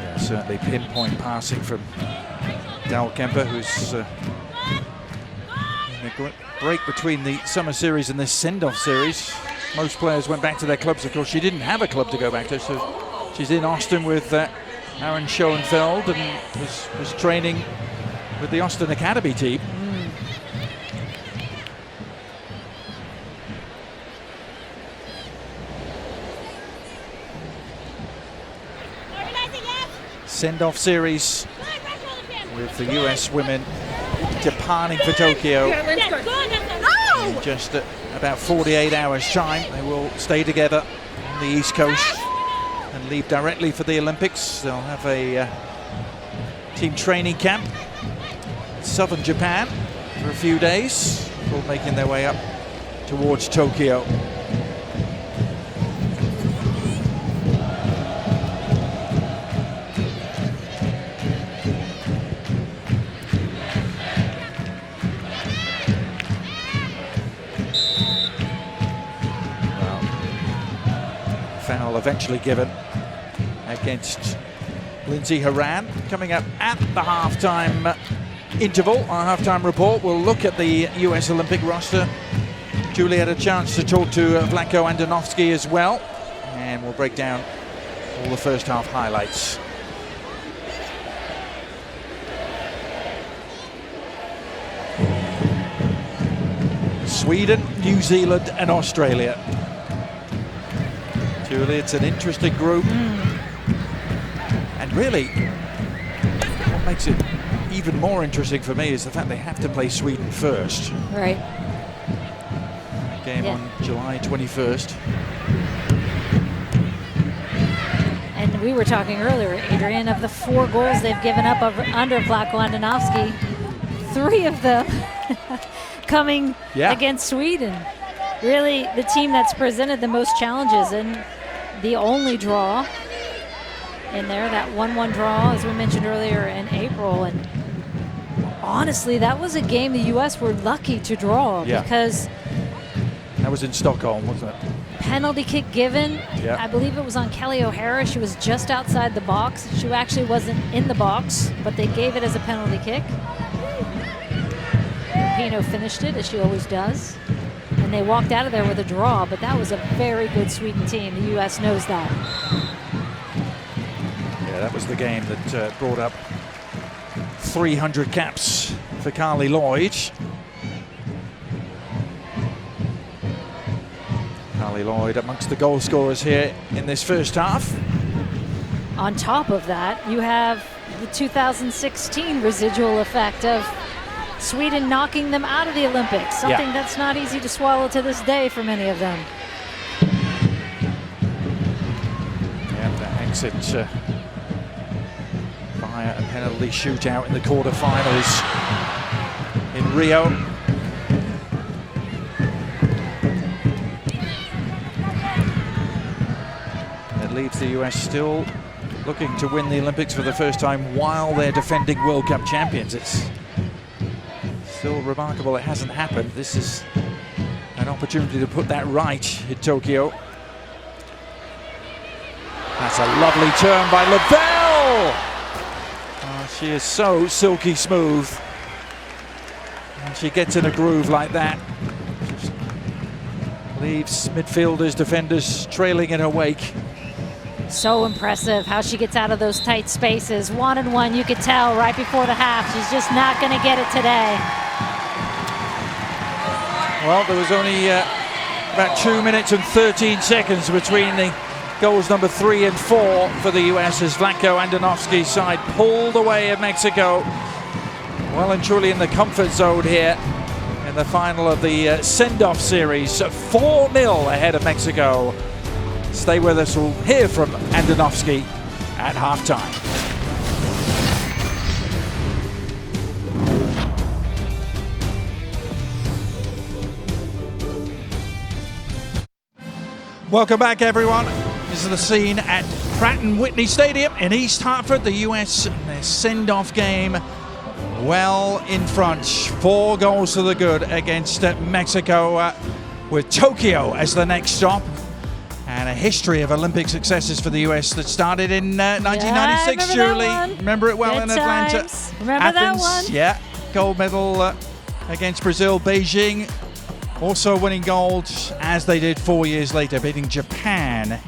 Yeah, certainly pinpoint passing from Dahlkemper, who's in a break between the summer series and this send-off series. Most players went back to their clubs. Of course, she didn't have a club to go back to, so she's in Austin with Aaron Schoenfeld and was training with the Austin Academy team. Send-off series with the US women departing for Tokyo in just about 48 hours time. They will stay together on the East Coast and leave directly for the Olympics. They'll have a team training camp in southern Japan for a few days before making their way up towards Tokyo. Foul eventually given against Lindsay Horan. Coming up at the halftime interval, our halftime report, we'll look at the US Olympic roster. Julie had a chance to talk to Vlatko Andonovski as well, and we'll break down all the first half highlights. Sweden, New Zealand and Australia. Julie, it's an interesting group. And really, what makes it even more interesting for me is the fact they have to play Sweden first. Right. Game on July 21st. And We were talking earlier, Adrian, of the 4 goals they've given up under Vlatko Andonovski, 3 of them coming against Sweden. Really the team that's presented the most challenges, and the only draw in there, that 1-1 draw, as we mentioned earlier, in April. And honestly, that was a game the U.S. were lucky to draw because that was in Stockholm, wasn't it? Penalty kick given. I believe it was on Kelly O'Hara. She was just outside the box. She actually wasn't in the box, but they gave it as a penalty kick. Pino finished it, as she always does. And they walked out of there with a draw, but that was a very good Sweden team. The U.S. knows that. Yeah, that was the game that brought up 300 caps for Carly Lloyd. Carly Lloyd amongst the goal scorers here in this first half. On top of that, you have the 2016 residual effect of Sweden knocking them out of the Olympics, something that's not easy to swallow to this day for many of them. And that exit via a penalty shootout in the quarterfinals in Rio. It leaves the US still looking to win the Olympics for the first time while they're defending World Cup champions. It's still remarkable it hasn't happened. This is an opportunity to put that right in Tokyo. That's a lovely turn by Lavelle. She is so silky smooth. And she gets in a groove like that. Just leaves midfielders, defenders trailing in her wake. So impressive how she gets out of those tight spaces. 1-on-1, you could tell right before the half. She's just not going to get it today. Well, there was only about 2 minutes and 13 seconds between the goals number 3 and 4 for the US as Vlatko Andonovski's side pulled away at Mexico. Well and truly in the comfort zone here in the final of the send-off series. 4-0 ahead of Mexico. Stay with us, we'll hear from Andonovski at halftime. Welcome back, everyone. This is the scene at Pratt & Whitney Stadium in East Hartford. The US in their send-off game well in front. 4 goals to the good against Mexico with Tokyo as the next stop. And a history of Olympic successes for the US that started in 1996, Julie. Remember it well Good in Atlanta. times. Remember Athens, that one? Yeah, gold medal against Brazil. Beijing also winning gold, as they did 4 years later, beating Japan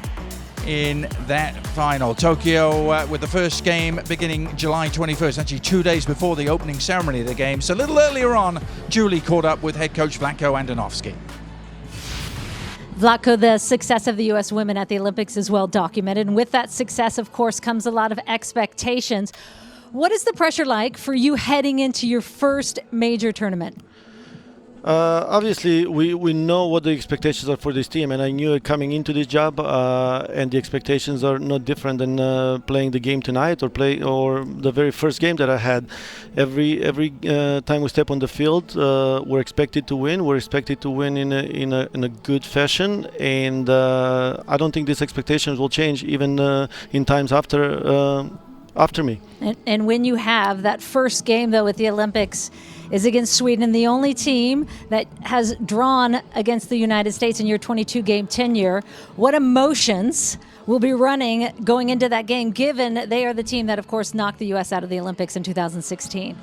in that final. Tokyo with the first game beginning July 21st, actually 2 days before the opening ceremony of the game. So a little earlier on, Julie caught up with head coach Vlatko Andonovski. Vlatko, the success of the U.S. women at the Olympics is well documented. And with that success, of course, comes a lot of expectations. What is the pressure like for you heading into your first major tournament? Obviously, we know what the expectations are for this team, and I knew it coming into this job. And the expectations are not different than playing the game tonight or the very first game that I had. Every time we step on the field, we're expected to win. We're expected to win in a good fashion, and I don't think these expectations will change even in times after me. And when you have that first game, though, with the Olympics is against Sweden, the only team that has drawn against the United States in your 22-game tenure, what emotions will be running going into that game, given they are the team that, of course, knocked the U.S. out of the Olympics in 2016?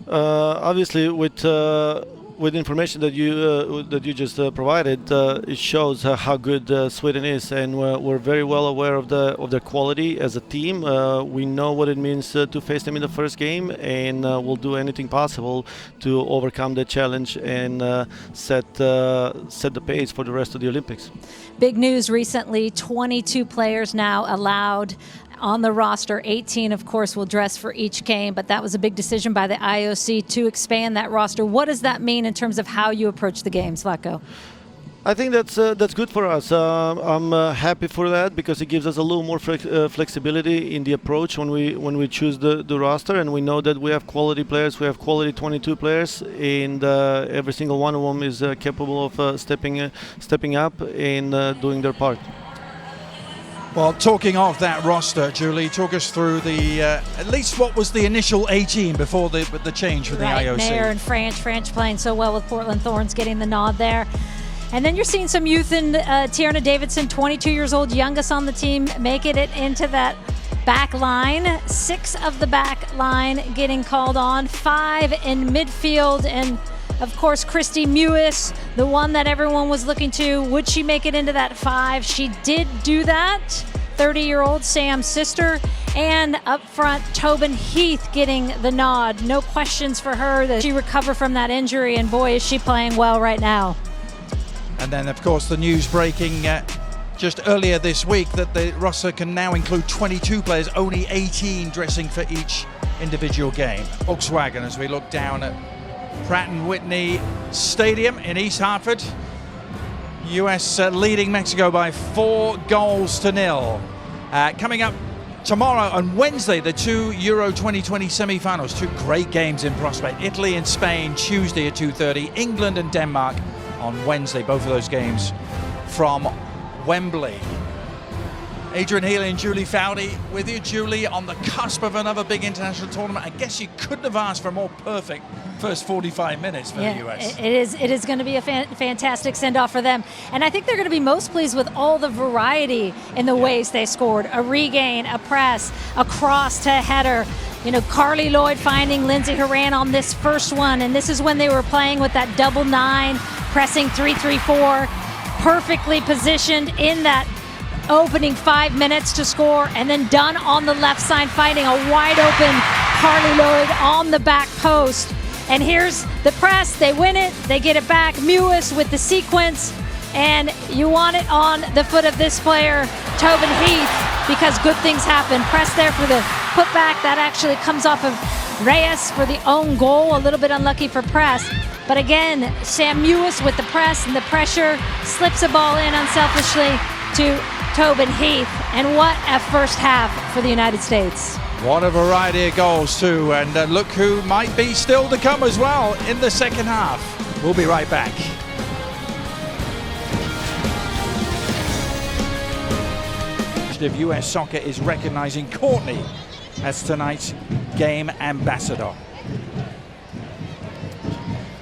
Obviously, with information that you just provided, it shows how good Sweden is, and we're very well aware of their quality as a team. We know what it means to face them in the first game, and we'll do anything possible to overcome the challenge and set the pace for the rest of the Olympics. Big news recently: 22 players now allowed on the roster. 18, of course, will dress for each game, but that was a big decision by the IOC to expand that roster. What does that mean in terms of how you approach the games, Vlatko? I think that's good for us. I'm happy for that because it gives us a little more flexibility in the approach when we choose the roster, and we know that we have quality players. We have quality 22 players, and every single one of them is capable of stepping up and doing their part. Well, talking of that roster, Julie, talk us through the at least what was the initial 18 before the change for the IOC. Mayer and French playing so well with Portland Thorns, getting the nod there. And then you're seeing some youth in Tierna Davidson, 22 years old, youngest on the team, making it into that back line. 6 of the back line getting called on, 5 in midfield, and of course Christy Mewis, the one that everyone was looking to. Would she make it into that 5? She did do that. 30-year-old Sam's sister. And up front, Tobin Heath getting the nod. No questions for her that she recovered from that injury, and boy, is she playing well right now. And then, of course, the news breaking just earlier this week that the roster can now include 22 players, only 18 dressing for each individual game. Volkswagen, as we look down at Pratt & Whitney Stadium in East Hartford. US leading Mexico by 4-0. Coming up tomorrow on Wednesday, the 2 Euro 2020 semi-finals. 2 great games in prospect. Italy and Spain Tuesday at 2:30. England and Denmark on Wednesday, both of those games from Wembley. Adrian Healy and Julie Foudy with you. Julie, on the cusp of another big international tournament. I guess you couldn't have asked for a more perfect first 45 minutes for the US. It is going to be a fantastic send-off for them. And I think they're going to be most pleased with all the variety in the ways they scored. A regain, a press, a cross to a header. You know, Carly Lloyd finding Lindsay Horan on this first one, and this is when they were playing with that double 9, pressing 3-3-4, perfectly positioned in that opening 5 minutes to score, and then done on the left side, fighting a wide open Carly Lloyd on the back post. And here's the press, they win it, they get it back. Mewis with the sequence, and you want it on the foot of this player, Tobin Heath, because good things happen. Press there for the putback, that actually comes off of Reyes for the own goal, a little bit unlucky for press. But again, Sam Mewis with the press and the pressure, slips a ball in unselfishly to Tobin Heath, and what a first half for the United States. What a variety of goals too, and look who might be still to come as well in the second half. We'll be right back. Of US Soccer is recognizing Courtney as tonight's game ambassador.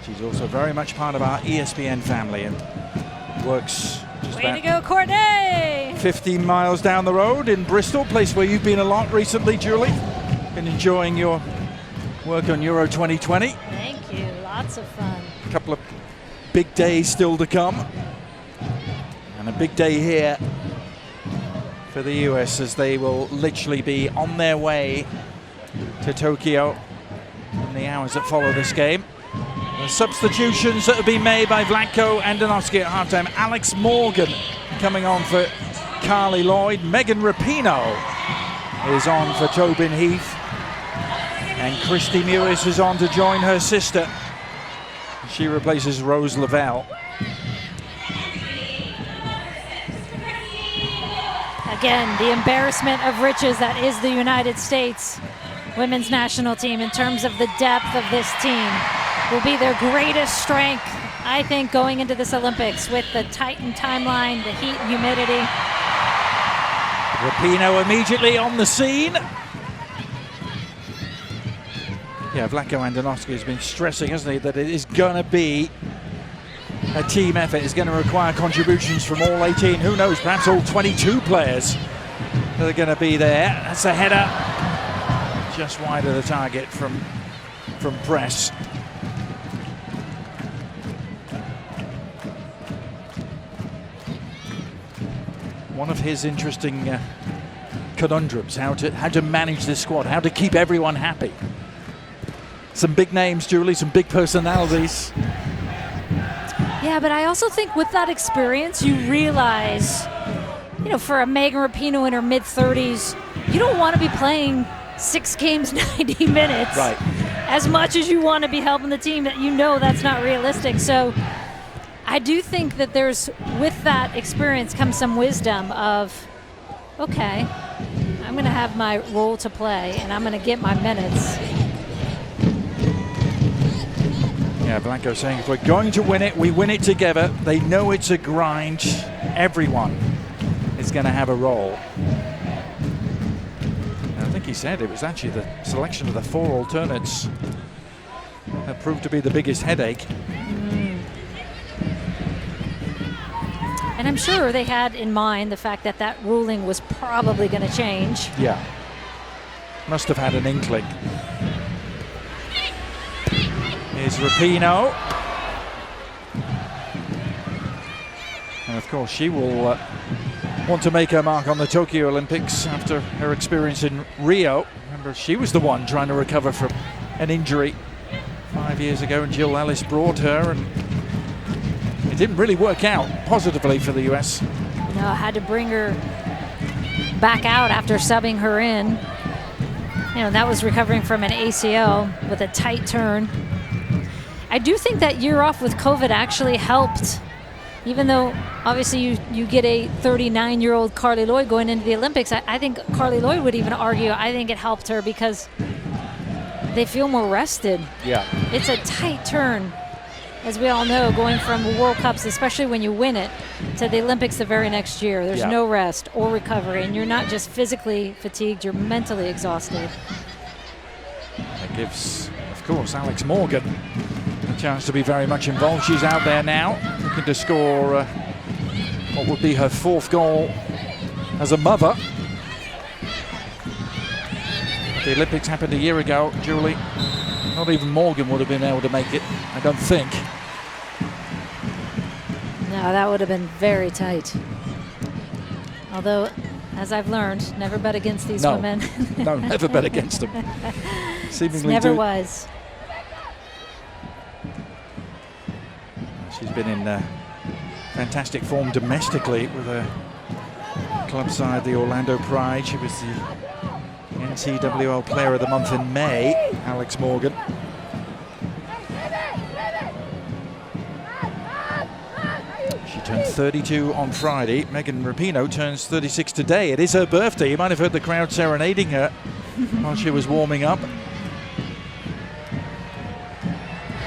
She's also very much part of our ESPN family and works just Way to go, Courtney! 15 miles down the road in Bristol, place where you've been a lot recently, Julie. Been enjoying your work on Euro 2020. Thank you, lots of fun. A couple of big days still to come. And a big day here for the US as they will literally be on their way to Tokyo in the hours that follow this game. The substitutions that have been made by Vlatko Andonovski at halftime. Alex Morgan coming on for Carly Lloyd. Megan Rapinoe is on for Tobin Heath. And Christy Mewis is on to join her sister. She replaces Rose Lavelle. Again, the embarrassment of riches that is the United States women's national team in terms of the depth of this team will be their greatest strength, I think, going into this Olympics with the tightened timeline, the heat and humidity. Rapinoe immediately on the scene. Yeah, Vlatko Andonovski has been stressing, hasn't he, that it is going to be a team effort. It's going to require contributions from all 18. Who knows, perhaps all 22 players that are going to be there. That's a header just wide of the target from press. One of his interesting conundrums, how to manage this squad, how to keep everyone happy. Some big names, Julie, some big personalities. Yeah, but I also think with that experience, you realize, you know, for a Megan Rapinoe in her mid-30s, you don't want to be playing 6 games, 90 minutes. Right. As much as you want to be helping the team, that you know that's not realistic. So I do think that with that experience comes some wisdom of, okay, I'm going to have my role to play and I'm going to get my minutes. Yeah, Blanco saying if we're going to win it, we win it together. They know it's a grind. Everyone is going to have a role. And I think he said it was actually the selection of the 4 alternates that proved to be the biggest headache. And I'm sure they had in mind the fact that that ruling was probably going to change. Yeah. Must have had an inkling. Here's Rapinoe. And of course she will want to make her mark on the Tokyo Olympics after her experience in Rio. Remember, she was the one trying to recover from an injury 5 years ago, and Jill Ellis brought her, and it didn't really work out positively for the US. No, I had to bring her back out after subbing her in. You know, that was recovering from an ACL with a tight turn. I do think that year off with COVID actually helped, even though obviously you get a 39-year-old Carly Lloyd going into the Olympics. I think Carly Lloyd would even argue, I think it helped her because they feel more rested. Yeah. It's a tight turn, as we all know, going from World Cups, especially when you win it, to the Olympics the very next year. There's no rest or recovery, and you're not just physically fatigued, you're mentally exhausted. That gives, of course, Alex Morgan a chance to be very much involved. She's out there now, looking to score what would be her 4th goal as a mother. The Olympics happened a year ago, Julie. Not even Morgan would have been able to make it, I don't think. No, that would have been very tight. Although, as I've learned, never bet against these women. No, never bet against them. Seemingly never was. She's been in fantastic form domestically with her club side, the Orlando Pride. She was the NCWL Player of the Month in May, Alex Morgan. She turned 32 on Friday. Megan Rapinoe turns 36 today. It is her birthday. You might have heard the crowd serenading her while she was warming up.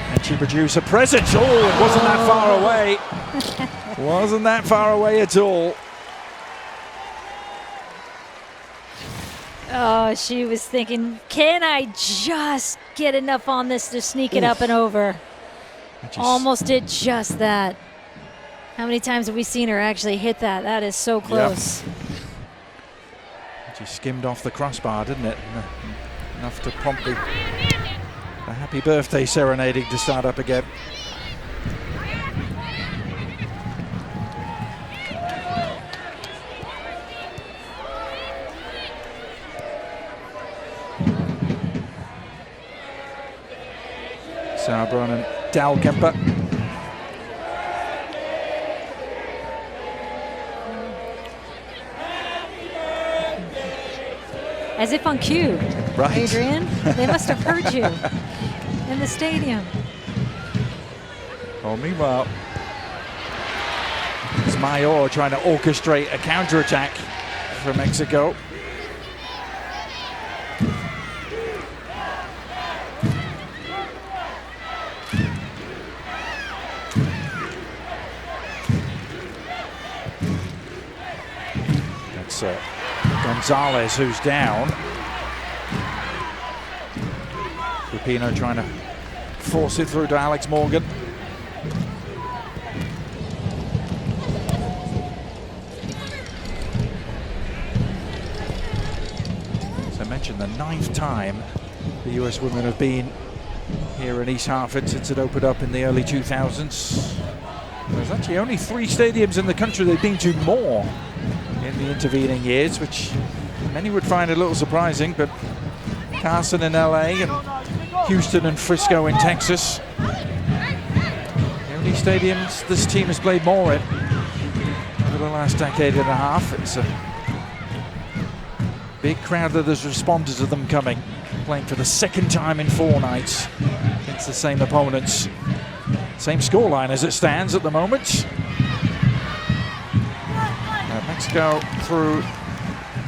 And she produced a present. Oh, it wasn't that far away. Wasn't that far away at all. Oh, she was thinking, can I just get enough on this to sneak it up and over? Almost did just that. How many times have we seen her actually hit that? That is so close. Yep. She skimmed off the crossbar, didn't it? Enough to prompt the happy birthday serenading to start up again. Sauerbrunn and Dahlkemper. As if on cue, right. Adrian. They must have heard you in the stadium. Well, meanwhile, it's Mayor trying to orchestrate a counterattack for Mexico. That's Gonzalez who's down. Rapinoe trying to force it through to Alex Morgan. As I mentioned, the 9th time the US women have been here in East Hartford since it opened up in the early 2000s. There's actually only 3 stadiums in the country they've been to more in the intervening years, which many would find a little surprising, but Carson in LA and Houston and Frisco in Texas. The only stadiums this team has played more in over the last decade and a half. It's a big crowd that has responded to them coming, playing for the 2nd time in 4 nights against the same opponents. Same scoreline as it stands at the moment. Mexico, through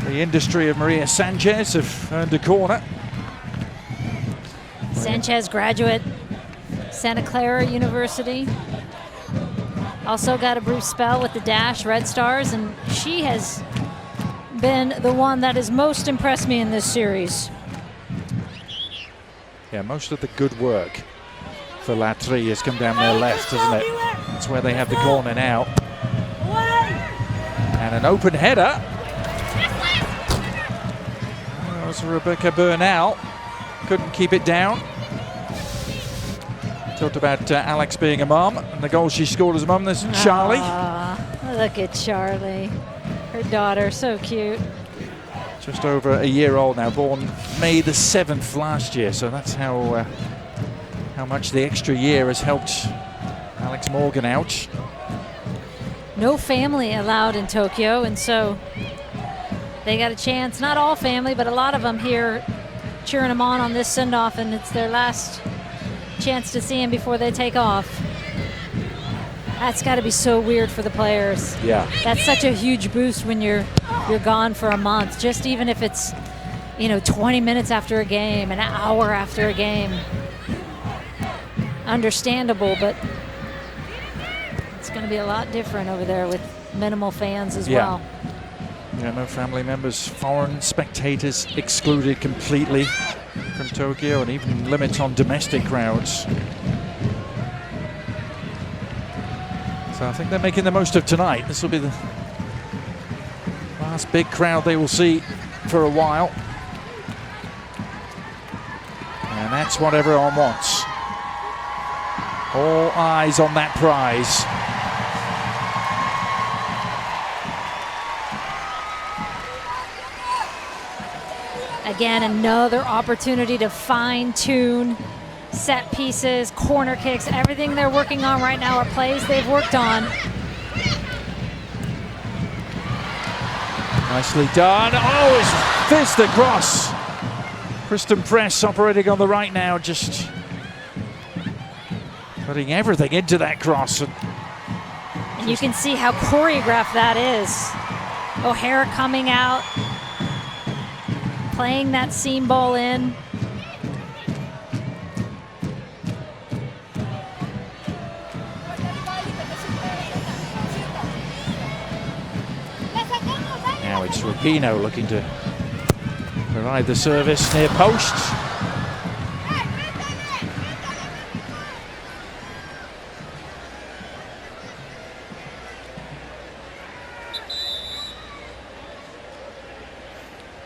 the industry of Maria Sanchez, have earned a corner. Sanchez, graduate, Santa Clara University. Also got a brief spell with the Dash Red Stars, and she has been the one that has most impressed me in this series. Yeah, most of the good work for La Tri has come down their left, hasn't it? That's where they have the corner now. And an open header. That was Rebecca Bernal. Couldn't keep it down. Talked about Alex being a mum and the goal she scored as a mum. There's Charlie. Aww, look at Charlie. Her daughter, so cute. Just over a year old now, born May the 7th last year. So that's how much the extra year has helped Alex Morgan out. No family allowed in Tokyo, and so they got a chance. Not all family, but a lot of them here cheering them on this send-off, and it's their last chance to see him before they take off. That's got to be so weird for the players. Yeah. That's such a huge boost when you're gone for a month, just even if it's 20 minutes after a game, an hour after a game. Understandable, but it's going to be a lot different over there with minimal fans as well. Yeah, no family members, foreign spectators excluded completely from Tokyo, and even limits on domestic crowds. So I think they're making the most of tonight. This will be the last big crowd they will see for a while. And that's what everyone wants. All eyes on that prize. Again, another opportunity to fine-tune set pieces, corner kicks, everything they're working on right now are plays they've worked on. Nicely done. Oh, it's fist across. Kristen Press operating on the right now, just putting everything into that cross. And you can see how choreographed that is. O'Hara coming out, playing that seam ball in. Now it's Rapinoe looking to provide the service near post.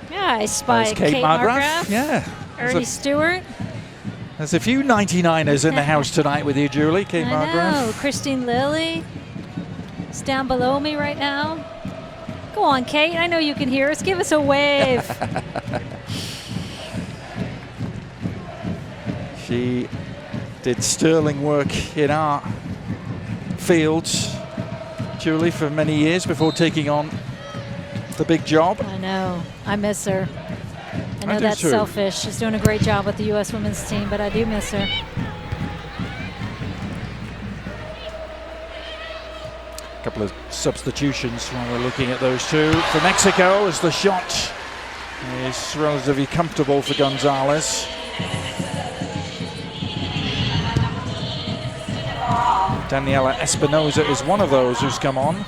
Yeah, I spy Kate Margraf. Yeah. Ernie Stewart. There's a few 99ers in the house tonight with you, Julie. Kate Margraf. I know. Christine Lilly is down below me right now. Go on, Kate. I know you can hear us. Give us a wave. She did sterling work in our fields, Julie, for many years before taking on the big job. I know. I miss her. I know do that's too. selfish. She's doing a great job with the U.S. women's team, but I do miss her. A couple of substitutions while we're looking at those two. For Mexico, as the shot is relatively comfortable for Gonzalez. Daniela Espinosa is one of those who's come on.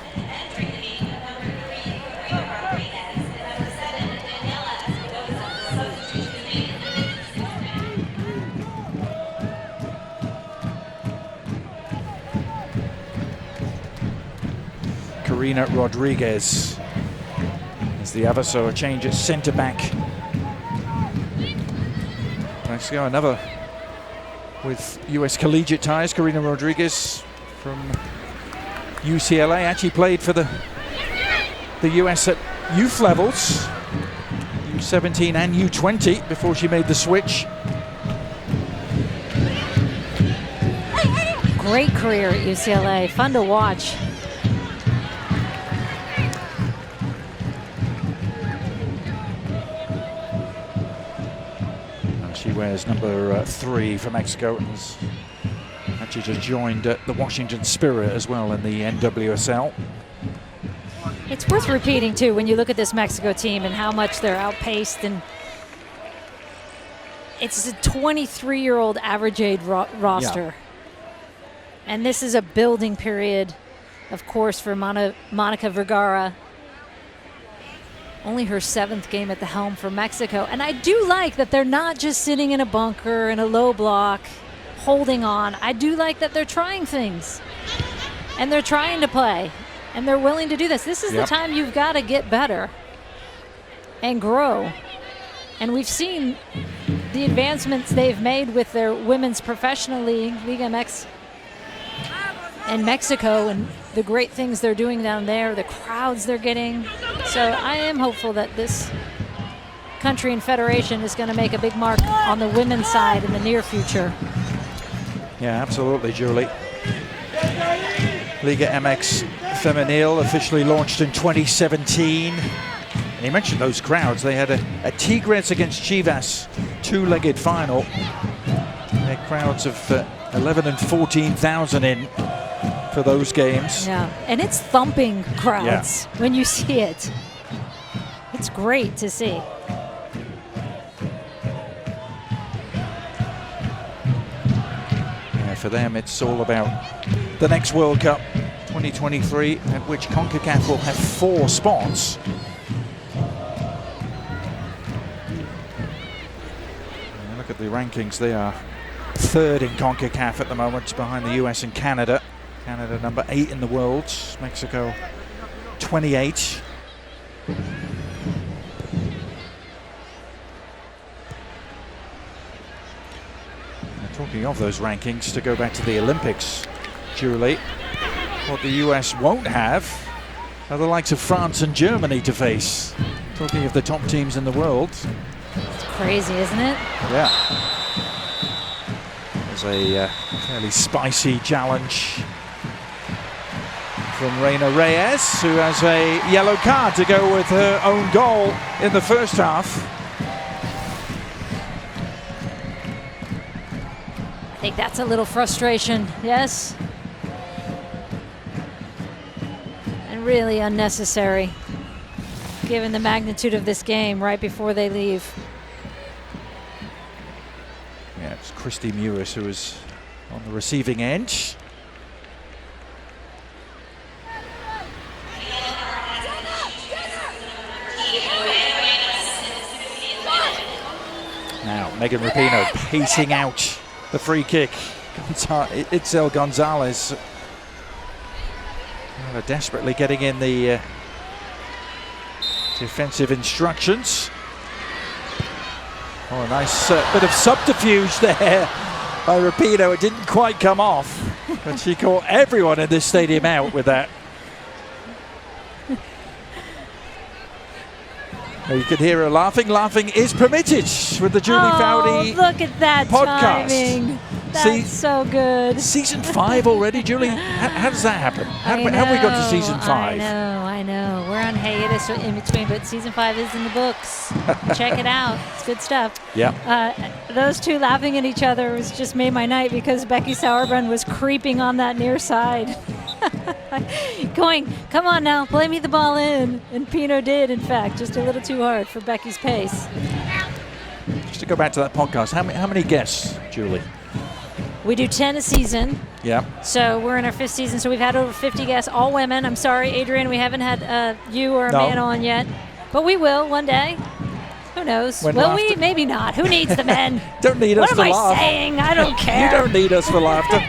Karina Rodriguez is the other, so a change at centre back. Mexico, another with US collegiate ties. Karina Rodriguez from UCLA, actually played for the US at youth levels, U17 and U20, before she made the switch. Great career at UCLA. Fun to watch. She wears number 3 for Mexico and has Doncic has joined the Washington Spirit as well in the NWSL. It's worth repeating, too, when you look at this Mexico team and how much they're outpaced. And it's a 23-year-old average age roster. Yeah. And this is a building period, of course, for Monica Vergara. Only her 7th game at the helm for Mexico. And I do like that they're not just sitting in a bunker in a low block, holding on. I do like that they're trying things. And they're trying to play. And they're willing to do this. This is the time you've got to get better and grow. And we've seen the advancements they've made with their women's professional league, Liga MX, in Mexico, and the great things they're doing down there, the crowds they're getting. So I am hopeful that this country and federation is going to make a big mark on the women's side in the near future. Yeah, absolutely, Julie. Liga MX Femenil officially launched in 2017. And you mentioned those crowds. They had a Tigres against Chivas two-legged final. They had crowds of 11 and 14,000 in for those games. Yeah, and it's thumping crowds when you see it. It's great to see. Yeah, for them, it's all about the next World Cup, 2023, at which CONCACAF will have 4 spots. And look at the rankings. They are 3rd in CONCACAF at the moment, behind the US and Canada. Canada number 8 in the world, Mexico 28. Talking of those rankings, to go back to the Olympics, Julie, what the US won't have are the likes of France and Germany to face. Talking of the top teams in the world. It's crazy, isn't it? Yeah. There's a fairly spicy challenge from Reina Reyes, who has a yellow card to go with her own goal in the first half. I think that's a little frustration, yes? And really unnecessary, given the magnitude of this game right before they leave. Yeah, it's Christy Mewis who is on the receiving end. Now, Megan Rapinoe pacing out the free kick. Itzel Gonzalez desperately getting in the defensive instructions. Oh, a nice bit of subterfuge there by Rapinoe. It didn't quite come off, but she caught everyone in this stadium out with that. You can hear her laughing. Laughing is permitted with the Julie Foudy look at that podcast. Timing. That's so good. Season 5 already, Julie? How does that happen? How have we got to season 5? I know. We're on hiatus in between, but season 5 is in the books. Check it out. It's good stuff. Yeah. Those two laughing at each other was just made my night, because Becky Sauerbrunn was creeping on that near side. Going, come on now, play me the ball in. And Pino did, in fact, just a little too hard for Becky's pace. Just to go back to that podcast, how many guests, Julie? We do 10 a season. Yeah. So we're in our 5th season, so we've had over 50 guests, all women. I'm sorry, Adrian, we haven't had you or a man on yet. But we will one day. Who knows? Will we? Maybe not. Who needs the men? Don't need us to laugh. What am I saying? I don't care. You don't need us for laughter.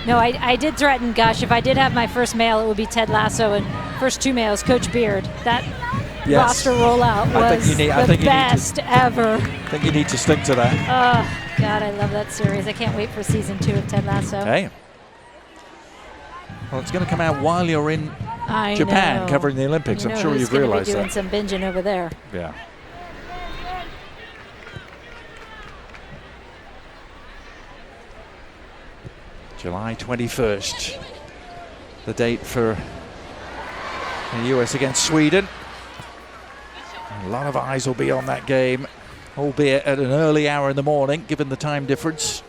No, I did threaten, gosh, if I did have my first male, it would be Ted Lasso, and first 2 males, Coach Beard. That roster rollout was the best ever. I think you need to stick to that. Oh, God, I love that series. I can't wait for season 2 of Ted Lasso. Hey. Well, it's going to come out while you're in Japan covering the Olympics. I'm sure you've realized that. Doing some binging over there. Yeah. July 21st, the date for the US against Sweden. A lot of eyes will be on that game albeit at an early hour in the morning, given the time difference.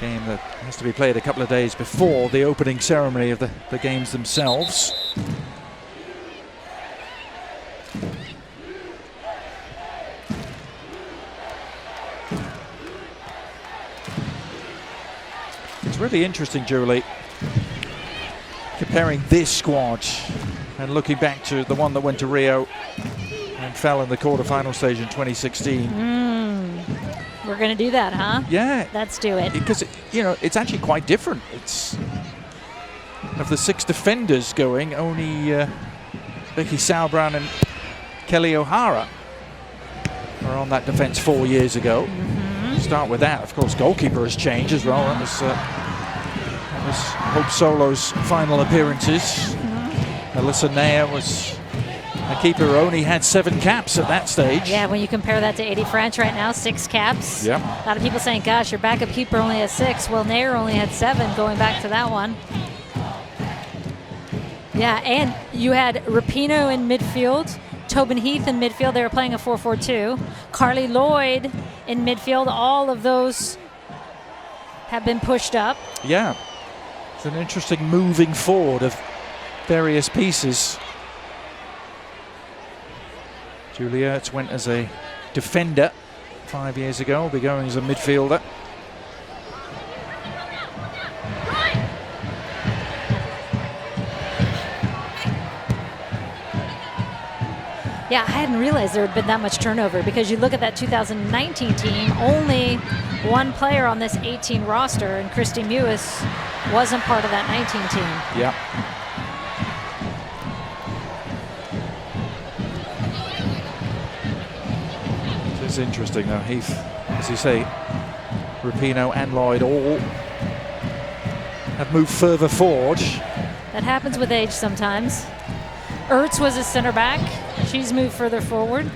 Game that has to be played a couple of days before the opening ceremony of the games themselves. It's really interesting, Julie, comparing this squad and looking back to the one that went to Rio and fell in the quarterfinal stage in 2016. We're going to do that, huh? Yeah. Let's do it. Because, you know, it's actually quite different. It's of the 6 defenders going, only Becky Sauerbrunn and Kelly O'Hara were on that defense 4 years ago. Start with that. Of course, goalkeeper has changed as well. That was Hope Solo's final appearances. Alyssa Neyer was a keeper who only had 7 caps at that stage. Yeah, when you compare that to Eddie French right now, 6 caps. Yeah. A lot of people saying, gosh, your backup keeper only has 6. Well, Neyer only had 7 going back to that one. Yeah, and you had Rapinoe in midfield, Tobin Heath in midfield. They were playing a 4-4-2. Carly Lloyd in midfield. All of those have been pushed up. Yeah. It's an interesting moving forward of various pieces. Julie Ertz went as a defender 5 years ago, will be going as a midfielder. Yeah, I hadn't realized there had been that much turnover, because you look at that 2019 team, only one player on this 18 roster, and Christy Mewis wasn't part of that 19 team. Yeah. It is interesting though, Heath, as you say, Rapinoe and Lloyd all have moved further forward. That happens with age sometimes. Ertz was a center back. She's moved further forward.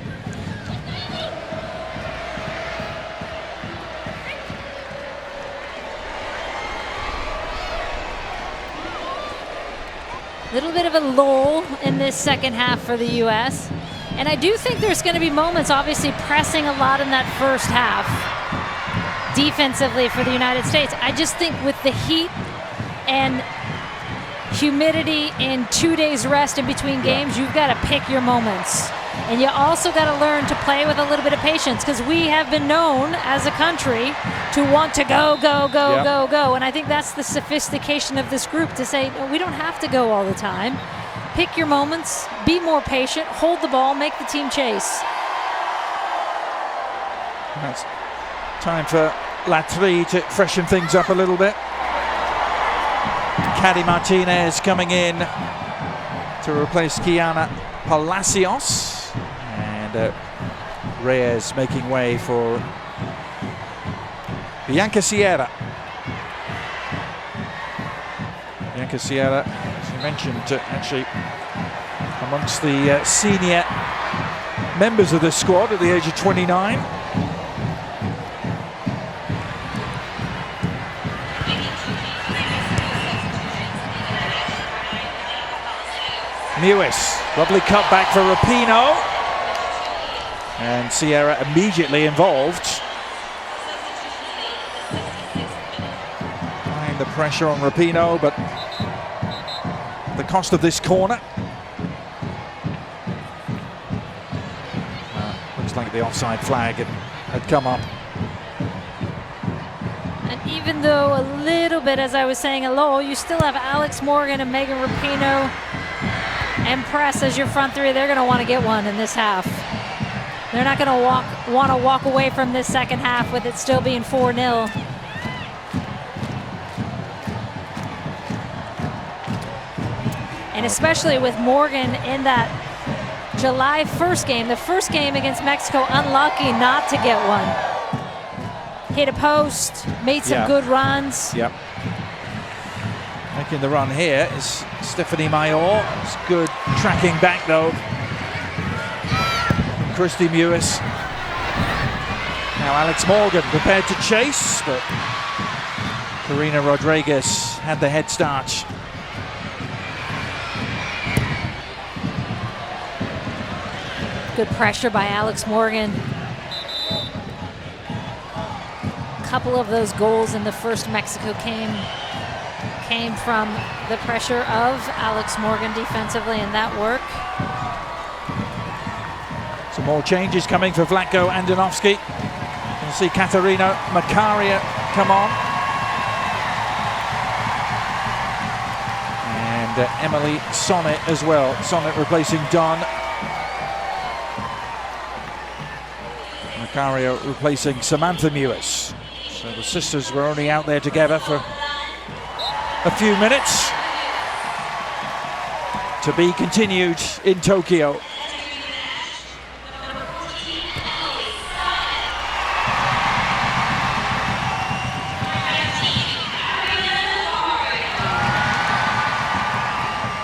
Little bit of a lull in this second half for the U.S. And I do think there's going to be moments, obviously pressing a lot in that first half defensively for the United States. I just think with the heat and humidity and 2 days rest in between games, you've got to pick your moments. And you also got to learn to play with a little bit of patience, because we have been known as a country to want to go, go, go, go, go. And I think that's the sophistication of this group, to say, no, we don't have to go all the time. Pick your moments, be more patient, hold the ball, make the team chase. That's time for Latry to freshen things up a little bit. Caddy Martinez coming in to replace Kiana Palacios, and Reyes making way for Bianca Sierra. Bianca Sierra, as you mentioned, actually amongst the senior members of the squad at the age of 29. Mewis, lovely cut back for Rapinoe, and Sierra immediately involved. Applying the pressure on Rapinoe, but the cost of this corner. Looks like the offside flag had come up. And even though a little bit, as I was saying, a lull, you still have Alex Morgan and Megan Rapinoe and Press as your front three. They're going to want to get one in this half. They're not going to want to walk away from this second half with it still being 4-0. And especially with Morgan in that July 1st game, the first game against Mexico, unlucky not to get one. Hit a post, made some good runs. Yep. Making the run here is Stephanie Mayor. It's good tracking back though. Christy Mewis. Now Alex Morgan prepared to chase, but Karina Rodriguez had the head start. Good pressure by Alex Morgan. A couple of those goals in the first Mexico came from the pressure of Alex Morgan defensively, and that work. Some more changes coming for Vlatko Andonovski. You'll see Katarina Makaria come on. And Emily Sonnet as well. Sonnet replacing Don. Makaria replacing Samantha Mewis. So the sisters were only out there together for a few minutes. To be continued in Tokyo.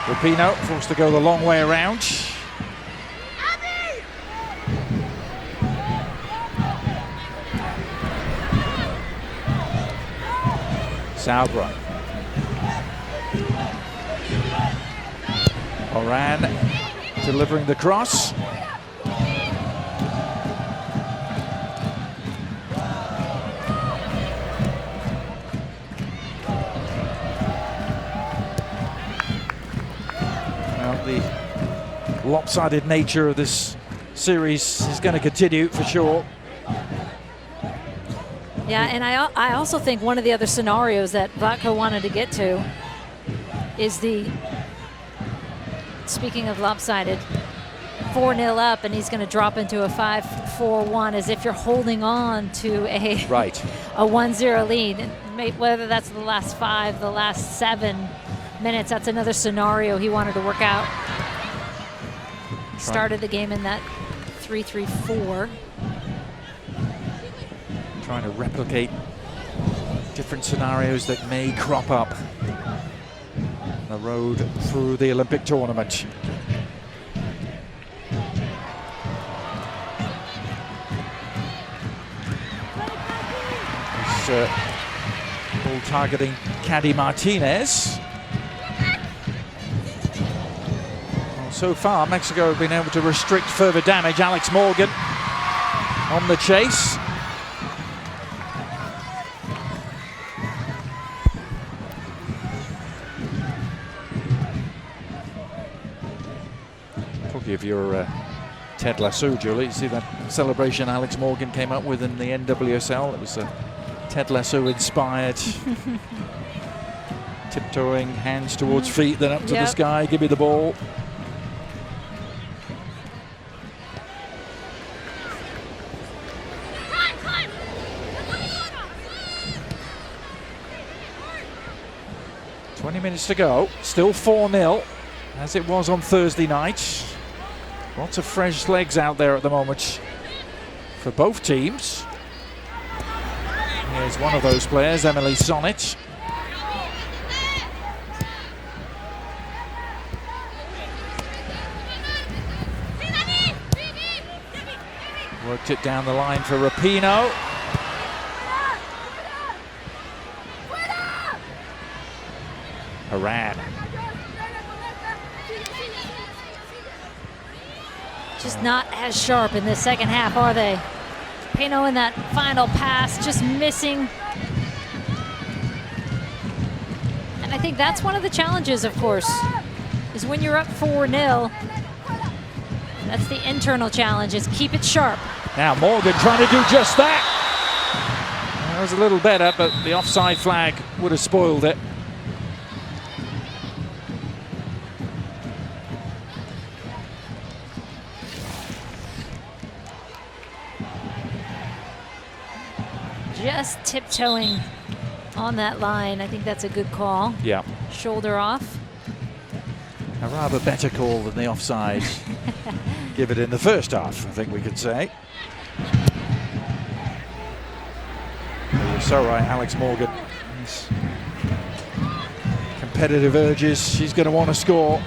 Rapinoe forced to go the long way around. Sauber. Oran delivering the cross. The lopsided nature of this series is going to continue for sure. Yeah, and I also think one of the other scenarios that Vlatko wanted to get to is the, speaking of lopsided, 4-0 up, and he's going to drop into a 5-4-1 as if you're holding on to a 1-0 lead. And whether that's the last 5, the last 7 minutes, that's another scenario he wanted to work out. Started the game in that 3-3-4. Trying to replicate different scenarios that may crop up on the road through the Olympic tournament. Ball targeting Caddy Martinez. Well, so far, Mexico have been able to restrict further damage. Alex Morgan on the chase. If you're Ted Lasso, Julie, you see that celebration Alex Morgan came up with in the NWSL. It was a Ted Lasso inspired tiptoeing, hands towards feet, then up to the sky, give me the ball. Minutes to go, still 4-0 as it was on Thursday night. Lots of fresh legs out there at the moment for both teams. Here's one of those players, Emily Sonnet. Worked it down the line for Rapinoe. Haran. Just not as sharp in the second half, are they? Rapinoe in that final pass, just missing. And I think that's one of the challenges, of course, is when you're up 4-0. That's the internal challenge, is keep it sharp. Now Morgan trying to do just that. That was a little better, but the offside flag would have spoiled it. Just tiptoeing on that line. I think that's a good call. Yeah. Shoulder off. A rather better call than the offside. Give it in the first half, I think we could say. You're so right, Alex Morgan. His competitive urges, she's going to want to score.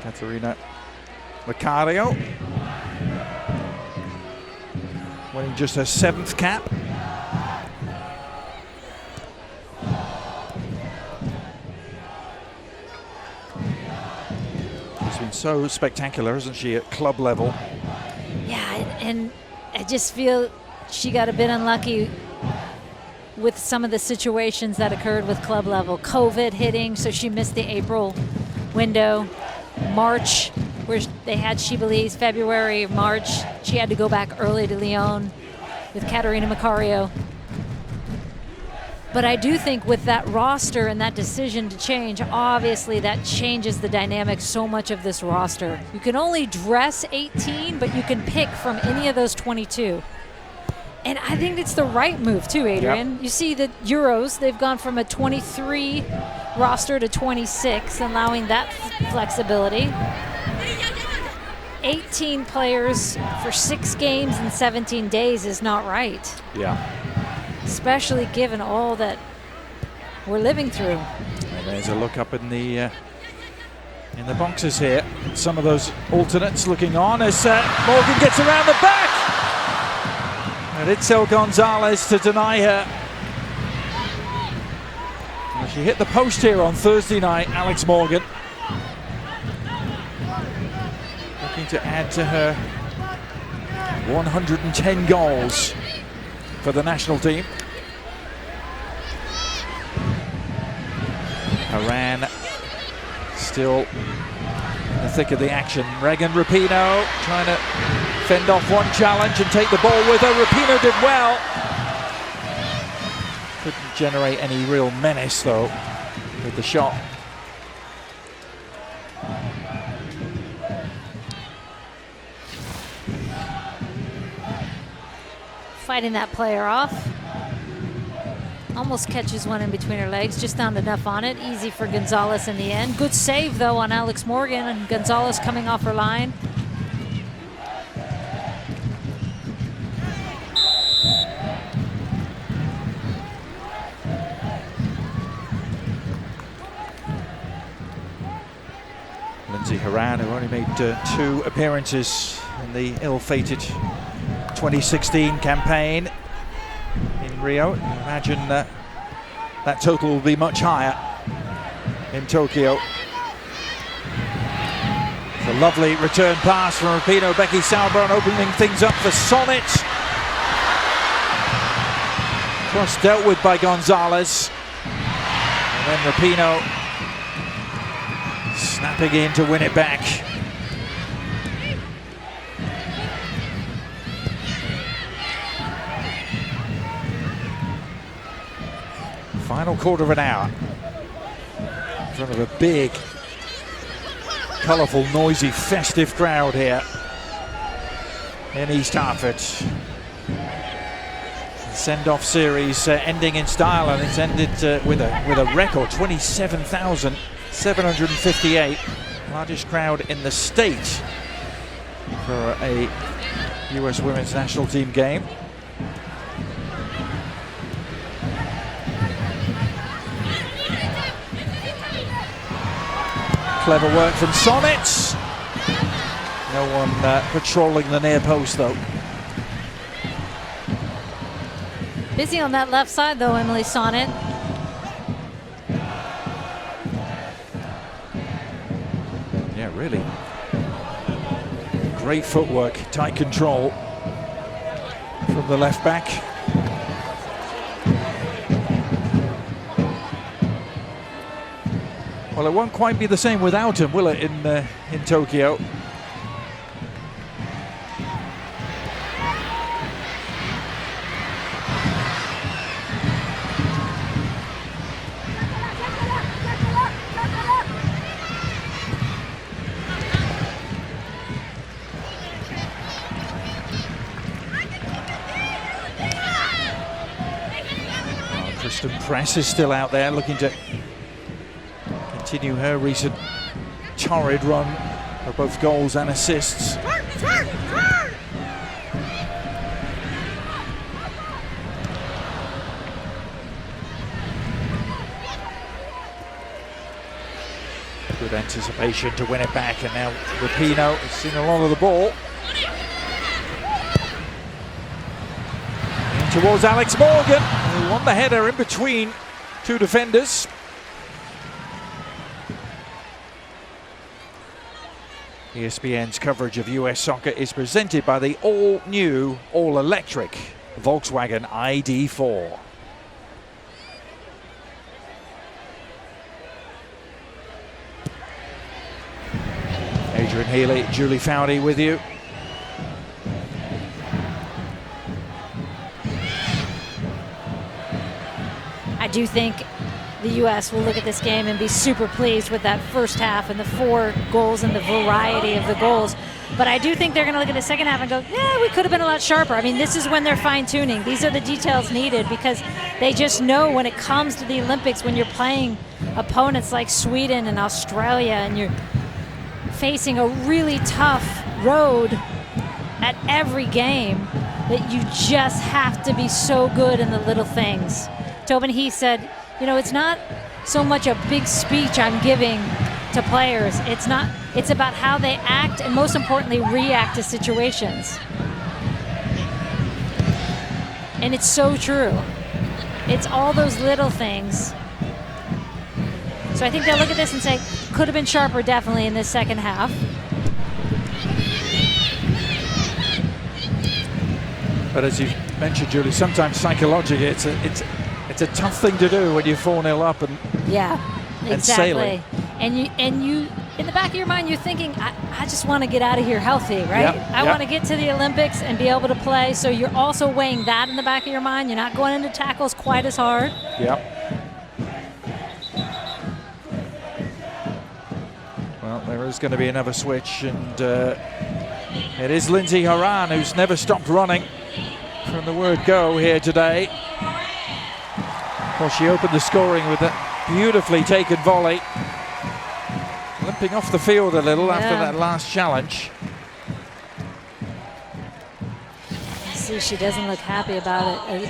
Katarina Makaria winning just her 7th cap so spectacular, isn't she, at club level? Yeah, and I just feel she got a bit unlucky with some of the situations that occurred with club level. COVID hitting, so she missed the April window. March, where they had Shibboleths, February, March, she had to go back early to Lyon with Caterina Macario. But I do think with that roster and that decision to change, obviously that changes the dynamic so much of this roster. You can only dress 18, but you can pick from any of those 22. And I think it's the right move too, Adrian. Yep. You see the Euros, they've gone from a 23 roster to 26, allowing that flexibility. 18 players for 6 games in 17 days is not right. Yeah. Especially given all that we're living through. And there's a look up in the boxes here. Some of those alternates looking on as Morgan gets around the back. And Itzel Gonzalez to deny her. Well, she hit the post here on Thursday night, Alex Morgan. Looking to add to her 110 goals for the national team. Haran still in the thick of the action. Regan Rapinoe trying to fend off one challenge and take the ball with her. Rapinoe did well. Couldn't generate any real menace though with the shot. Fighting that player off. Almost catches one in between her legs, just not enough on it. Easy for Gonzalez in the end. Good save though on Alex Morgan, and Gonzalez coming off her line. Lindsay Haran, who only made 2 appearances in the ill-fated 2016 campaign in Rio. Imagine that total will be much higher in Tokyo. It's a lovely return pass from Rapinoe. Becky Sauerbrunn opening things up for Sonnet. Cross dealt with by Gonzalez. And then Rapinoe snapping in to win it back. Final quarter of an hour in front of a big, colourful, noisy, festive crowd here in East Hartford. The send-off series ending in style, and it's ended with a record 27,758, largest crowd in the state for a US Women's National Team game. Clever work from Sonnet. No one patrolling the near post though. Busy on that left side though, Emily Sonnet. Yeah, really. Great footwork, tight control from the left back. Well, it won't quite be the same without him, will it, in Tokyo? Kristen Press is still out there looking to continue her recent torrid run of both goals and assists. Good anticipation to win it back, and now Rapinoe has seen a lot of the ball. In towards Alex Morgan, who won the header in between 2 defenders. ESPN's coverage of US soccer is presented by the all-new, all-electric Volkswagen ID.4. Adrian Healy, Julie Foudy with you. I do think the U.S. will look at this game and be super pleased with that first half and the 4 goals and the variety of the goals. But I do think they're going to look at the second half and go, yeah, we could have been a lot sharper. I mean, this is when they're fine-tuning. These are the details needed because they just know when it comes to the Olympics, when you're playing opponents like Sweden and Australia and you're facing a really tough road at every game, that you just have to be so good in the little things. Tobin, he said, you know, it's not so much a big speech I'm giving to players. It's about how they act and most importantly react to situations. And it's so true. It's all those little things. So I think they'll look at this and say, could have been sharper definitely in this second half. But as you mentioned, Julie, sometimes psychologically it's a tough thing to do when you're 4-0 up and exactly. Sailing. And you in the back of your mind you're thinking, I just want to get out of here healthy, right? I want to get to the Olympics and be able to play. So you're also weighing that in the back of your mind. You're not going into tackles quite as hard. Well, there is going to be another switch, and it is Lindsey Horan who's never stopped running from the word go here today. Well, she opened the scoring with that beautifully taken volley. Limping off the field a little after that last challenge. See, she doesn't look happy about it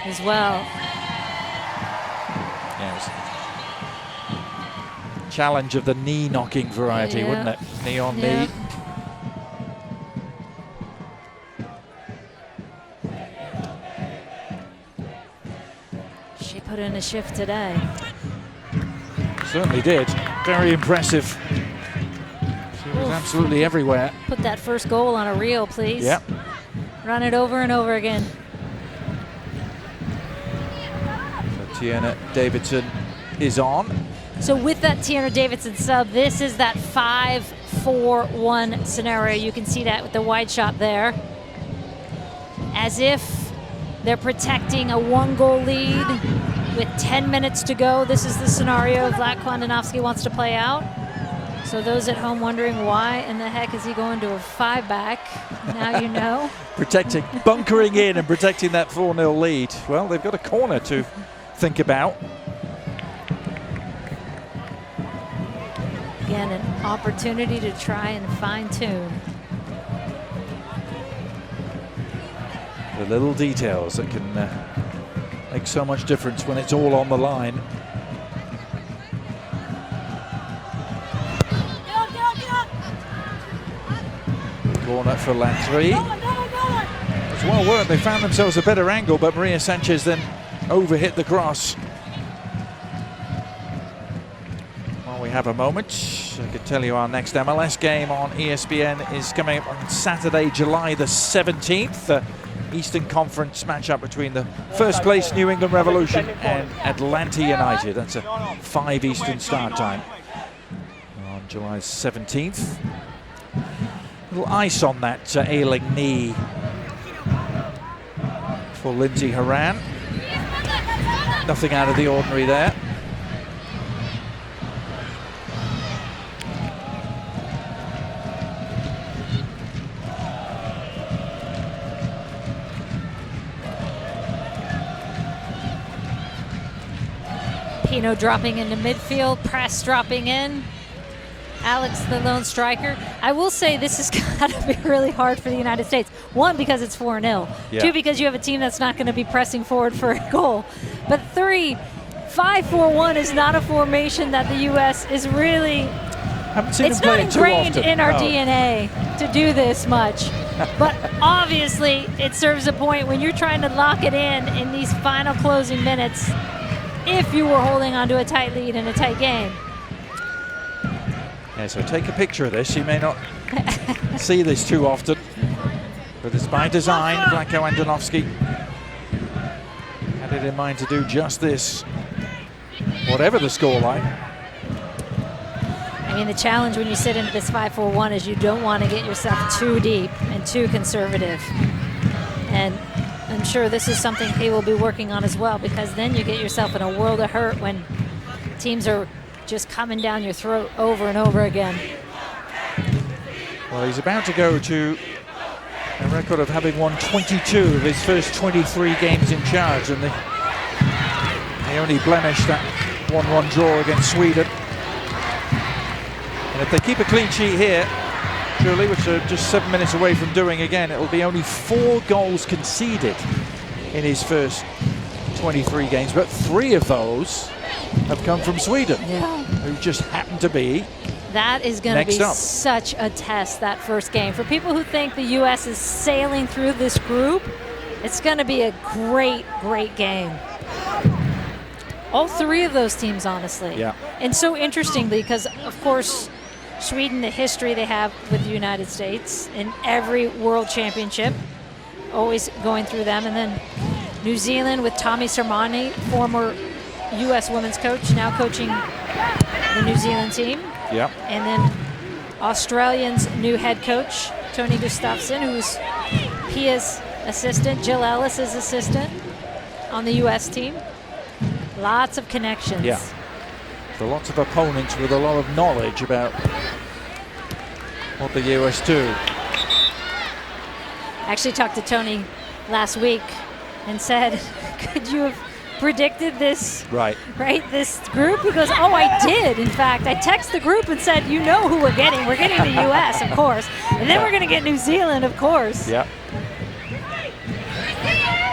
as well. Yes. Challenge of the knee knocking variety, wouldn't it? Knee on knee. She put in a shift today. Certainly did. Very impressive. She was absolutely everywhere. Put that first goal on a reel, please. Yep. Run it over and over again. So Tiana Davidson is on. So with that Tiana Davidson sub, this is that 5-4-1 scenario. You can see that with the wide shot there. As if they're protecting a 1-goal lead with 10 minutes to go. This is the scenario Vlad Klandanovsky wants to play out. So those at home wondering why in the heck is he going to a 5-back? Now you know. Protecting, bunkering in and protecting that 4-0 lead. Well, they've got a corner to think about. Again, an opportunity to try and fine-tune. The little details that can make so much difference when it's all on the line. Corner for Landry. It's well worked. They found themselves a better angle, but Maria Sanchez then overhit the cross. While we have a moment, I could tell you our next MLS game on ESPN is coming up on Saturday, July the 17th. Eastern Conference matchup between the first place New England Revolution and Atlanta United. That's a 5 Eastern start time on July 17th. A little ice on that ailing knee for Lindsey Horan. Nothing out of the ordinary there. Pino dropping into midfield, press dropping in. Alex, the lone striker. I will say this has got to be really hard for the United States. 1, because it's 4-0. 2, because you have a team that's not going to be pressing forward for a goal. But 3, 5-4-1 is not a formation that the U.S. is really... It's not ingrained in our DNA to do this much. But obviously, it serves a point when you're trying to lock it in these final closing minutes if you were holding on to a tight lead in a tight game. Yeah, so take a picture of this. You may not see this too often, but it's by design. Vlatko Andonovski had it in mind to do just this, whatever the scoreline. I mean, the challenge when you sit into this 5-4-1 is you don't want to get yourself too deep and too conservative. And I'm sure this is something he will be working on as well, because then you get yourself in a world of hurt when teams are just coming down your throat over and over again. Well, he's about to go to a record of having won 22 of his first 23 games in charge, and they only blemished that 1-1 draw against Sweden. And if they keep a clean sheet here, Julie, which are just 7 minutes away from doing again, it will be only 4 goals conceded in his first 23 games, but 3 of those have come from Sweden, who just happen to be that is going to be up. Such a test, that first game. For people who think the U.S. is sailing through this group, it's going to be a great, great game. All 3 of those teams, honestly. Yeah. And so interesting because, of course, Sweden, the history they have with the United States in every World Championship, always going through them. And then New Zealand with Tommy Sermanni, former U.S. women's coach, now coaching the New Zealand team. Yeah. And then Australians' new head coach, Tony Gustafsson, who's Pia's assistant, Jill Ellis's assistant on the U.S. team. Lots of connections. Yeah. So lots of opponents with a lot of knowledge about what the US do. I actually talked to Tony last week and said, could you have predicted this? Right. This group? He goes, oh, I did. In fact, I texted the group and said, you know who we're getting. We're getting the US, of course. And then we're going to get New Zealand, of course. Yeah.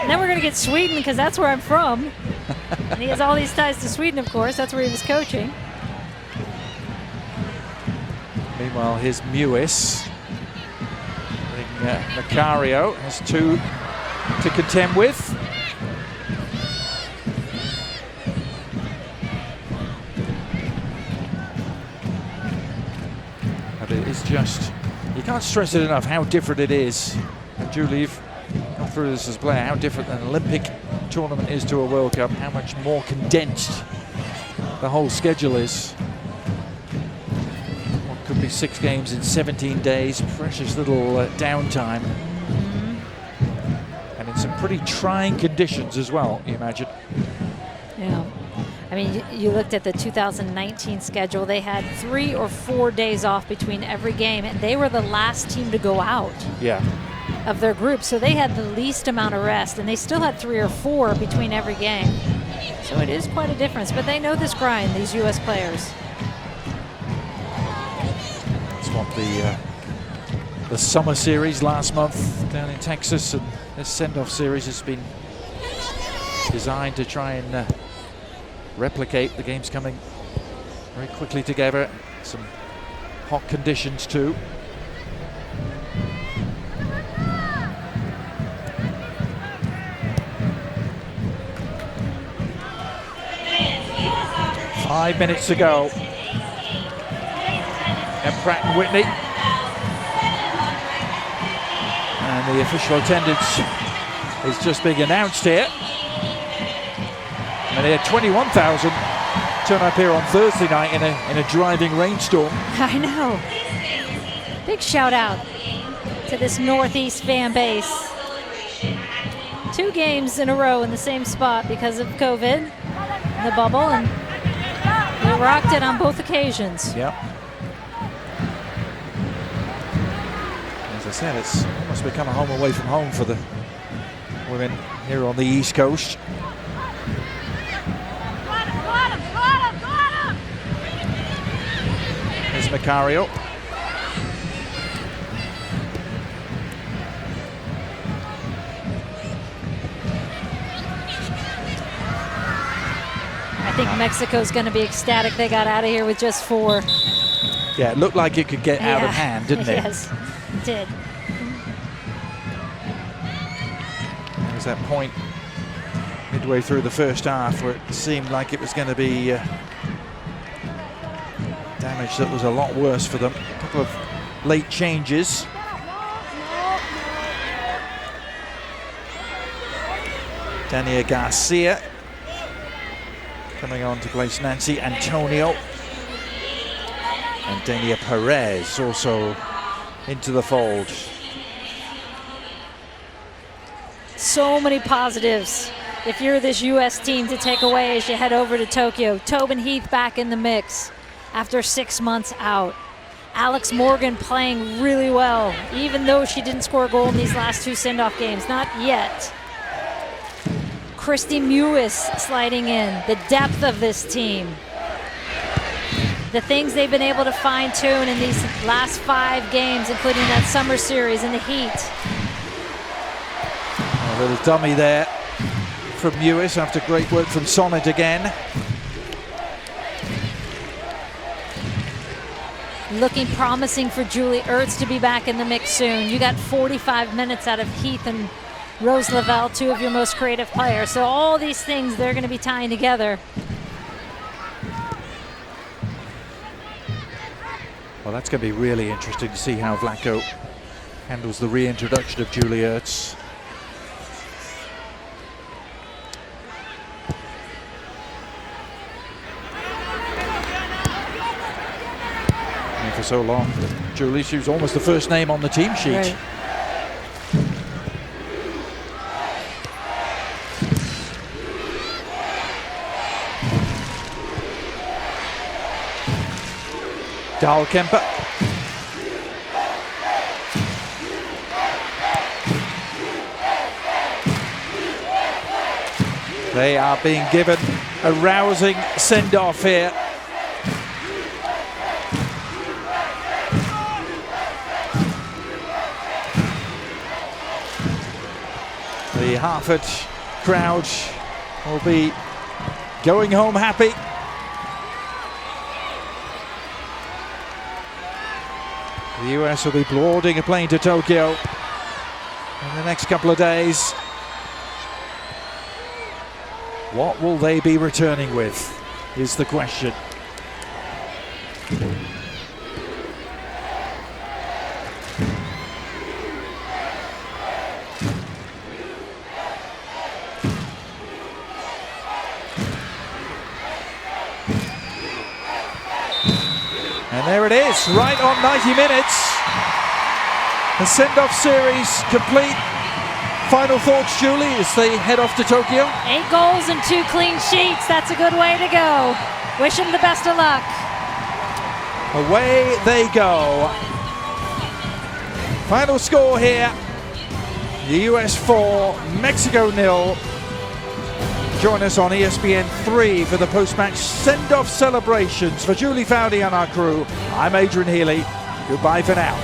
And then we're going to get Sweden, because that's where I'm from. And he has all these ties to Sweden, of course. That's where he was coaching. Meanwhile, his Mewis, Macario, has 2 to contend with. But it is just, you can't stress it enough how different it is. And Julie, you've gone through this as a player, how different an Olympic tournament is to a World Cup, how much more condensed the whole schedule is. What could be 6 games in 17 days, precious little downtime. And in some pretty trying conditions as well, you imagine. Yeah. I mean, you looked at the 2019 schedule. They had 3 or 4 days off between every game, and they were the last team to go out. Yeah. Of their group, so they had the least amount of rest, and they still had 3 or 4 between every game. So it is quite a difference, but they know this grind, these U.S. players. That's what the summer series last month down in Texas, and this send-off series has been designed to try and replicate. The games coming very quickly together, some hot conditions too. Five minutes to go. And Pratt and Whitney. And the official attendance is just being announced here. And they had 21,000 turn up here on Thursday night in a driving rainstorm. I know. Big shout out to this Northeast fan base. 2 games in a row in the same spot because of COVID, the bubble, and they rocked it on both occasions. Yep. As I said, it's almost become a home away from home for the women here on the East Coast. There's Macario. I think Mexico's going to be ecstatic they got out of here with just 4. Yeah, it looked like it could get out of hand, didn't it? Yes, it did. There was that point midway through the first half where it seemed like it was going to be down damage that was a lot worse for them. A couple of late changes. Dania Garcia coming on to place Nancy Antonio. And Dania Perez also into the fold. So many positives if you're this U.S. team to take away as you head over to Tokyo. Tobin Heath back in the mix after 6 months out. Alex Morgan playing really well, even though she didn't score a goal in these last 2 send-off games. Not yet. Christy Mewis sliding in. The depth of this team. The things they've been able to fine-tune in these last 5 games, including that summer series in the heat. A little dummy there from Mewis after great work from Sonnet again. Looking promising for Julie Ertz to be back in the mix soon. You got 45 minutes out of Heath and Rose Lavelle, 2 of your most creative players. So all these things, they're going to be tying together. Well, that's going to be really interesting to see how Vlatko handles the reintroduction of Julie Ertz. And for so long, Julie, she was almost the first name on the team sheet. Right. Dahlkemper. They are being given a rousing send-off here. The Hartford crowd will be going home happy. The US will be boarding a plane to Tokyo in the next couple of days. What will they be returning with is the question. And there it is, right on 90 minutes. The send-off series complete. Final thoughts, Julie, as they head off to Tokyo? 8 goals and 2 clean sheets. That's a good way to go. Wish them the best of luck. Away they go. Final score here. The US 4, Mexico 0. Join us on ESPN 3 for the post-match send-off celebrations. For Julie Foudy and our crew, I'm Adrian Healy. Goodbye for now.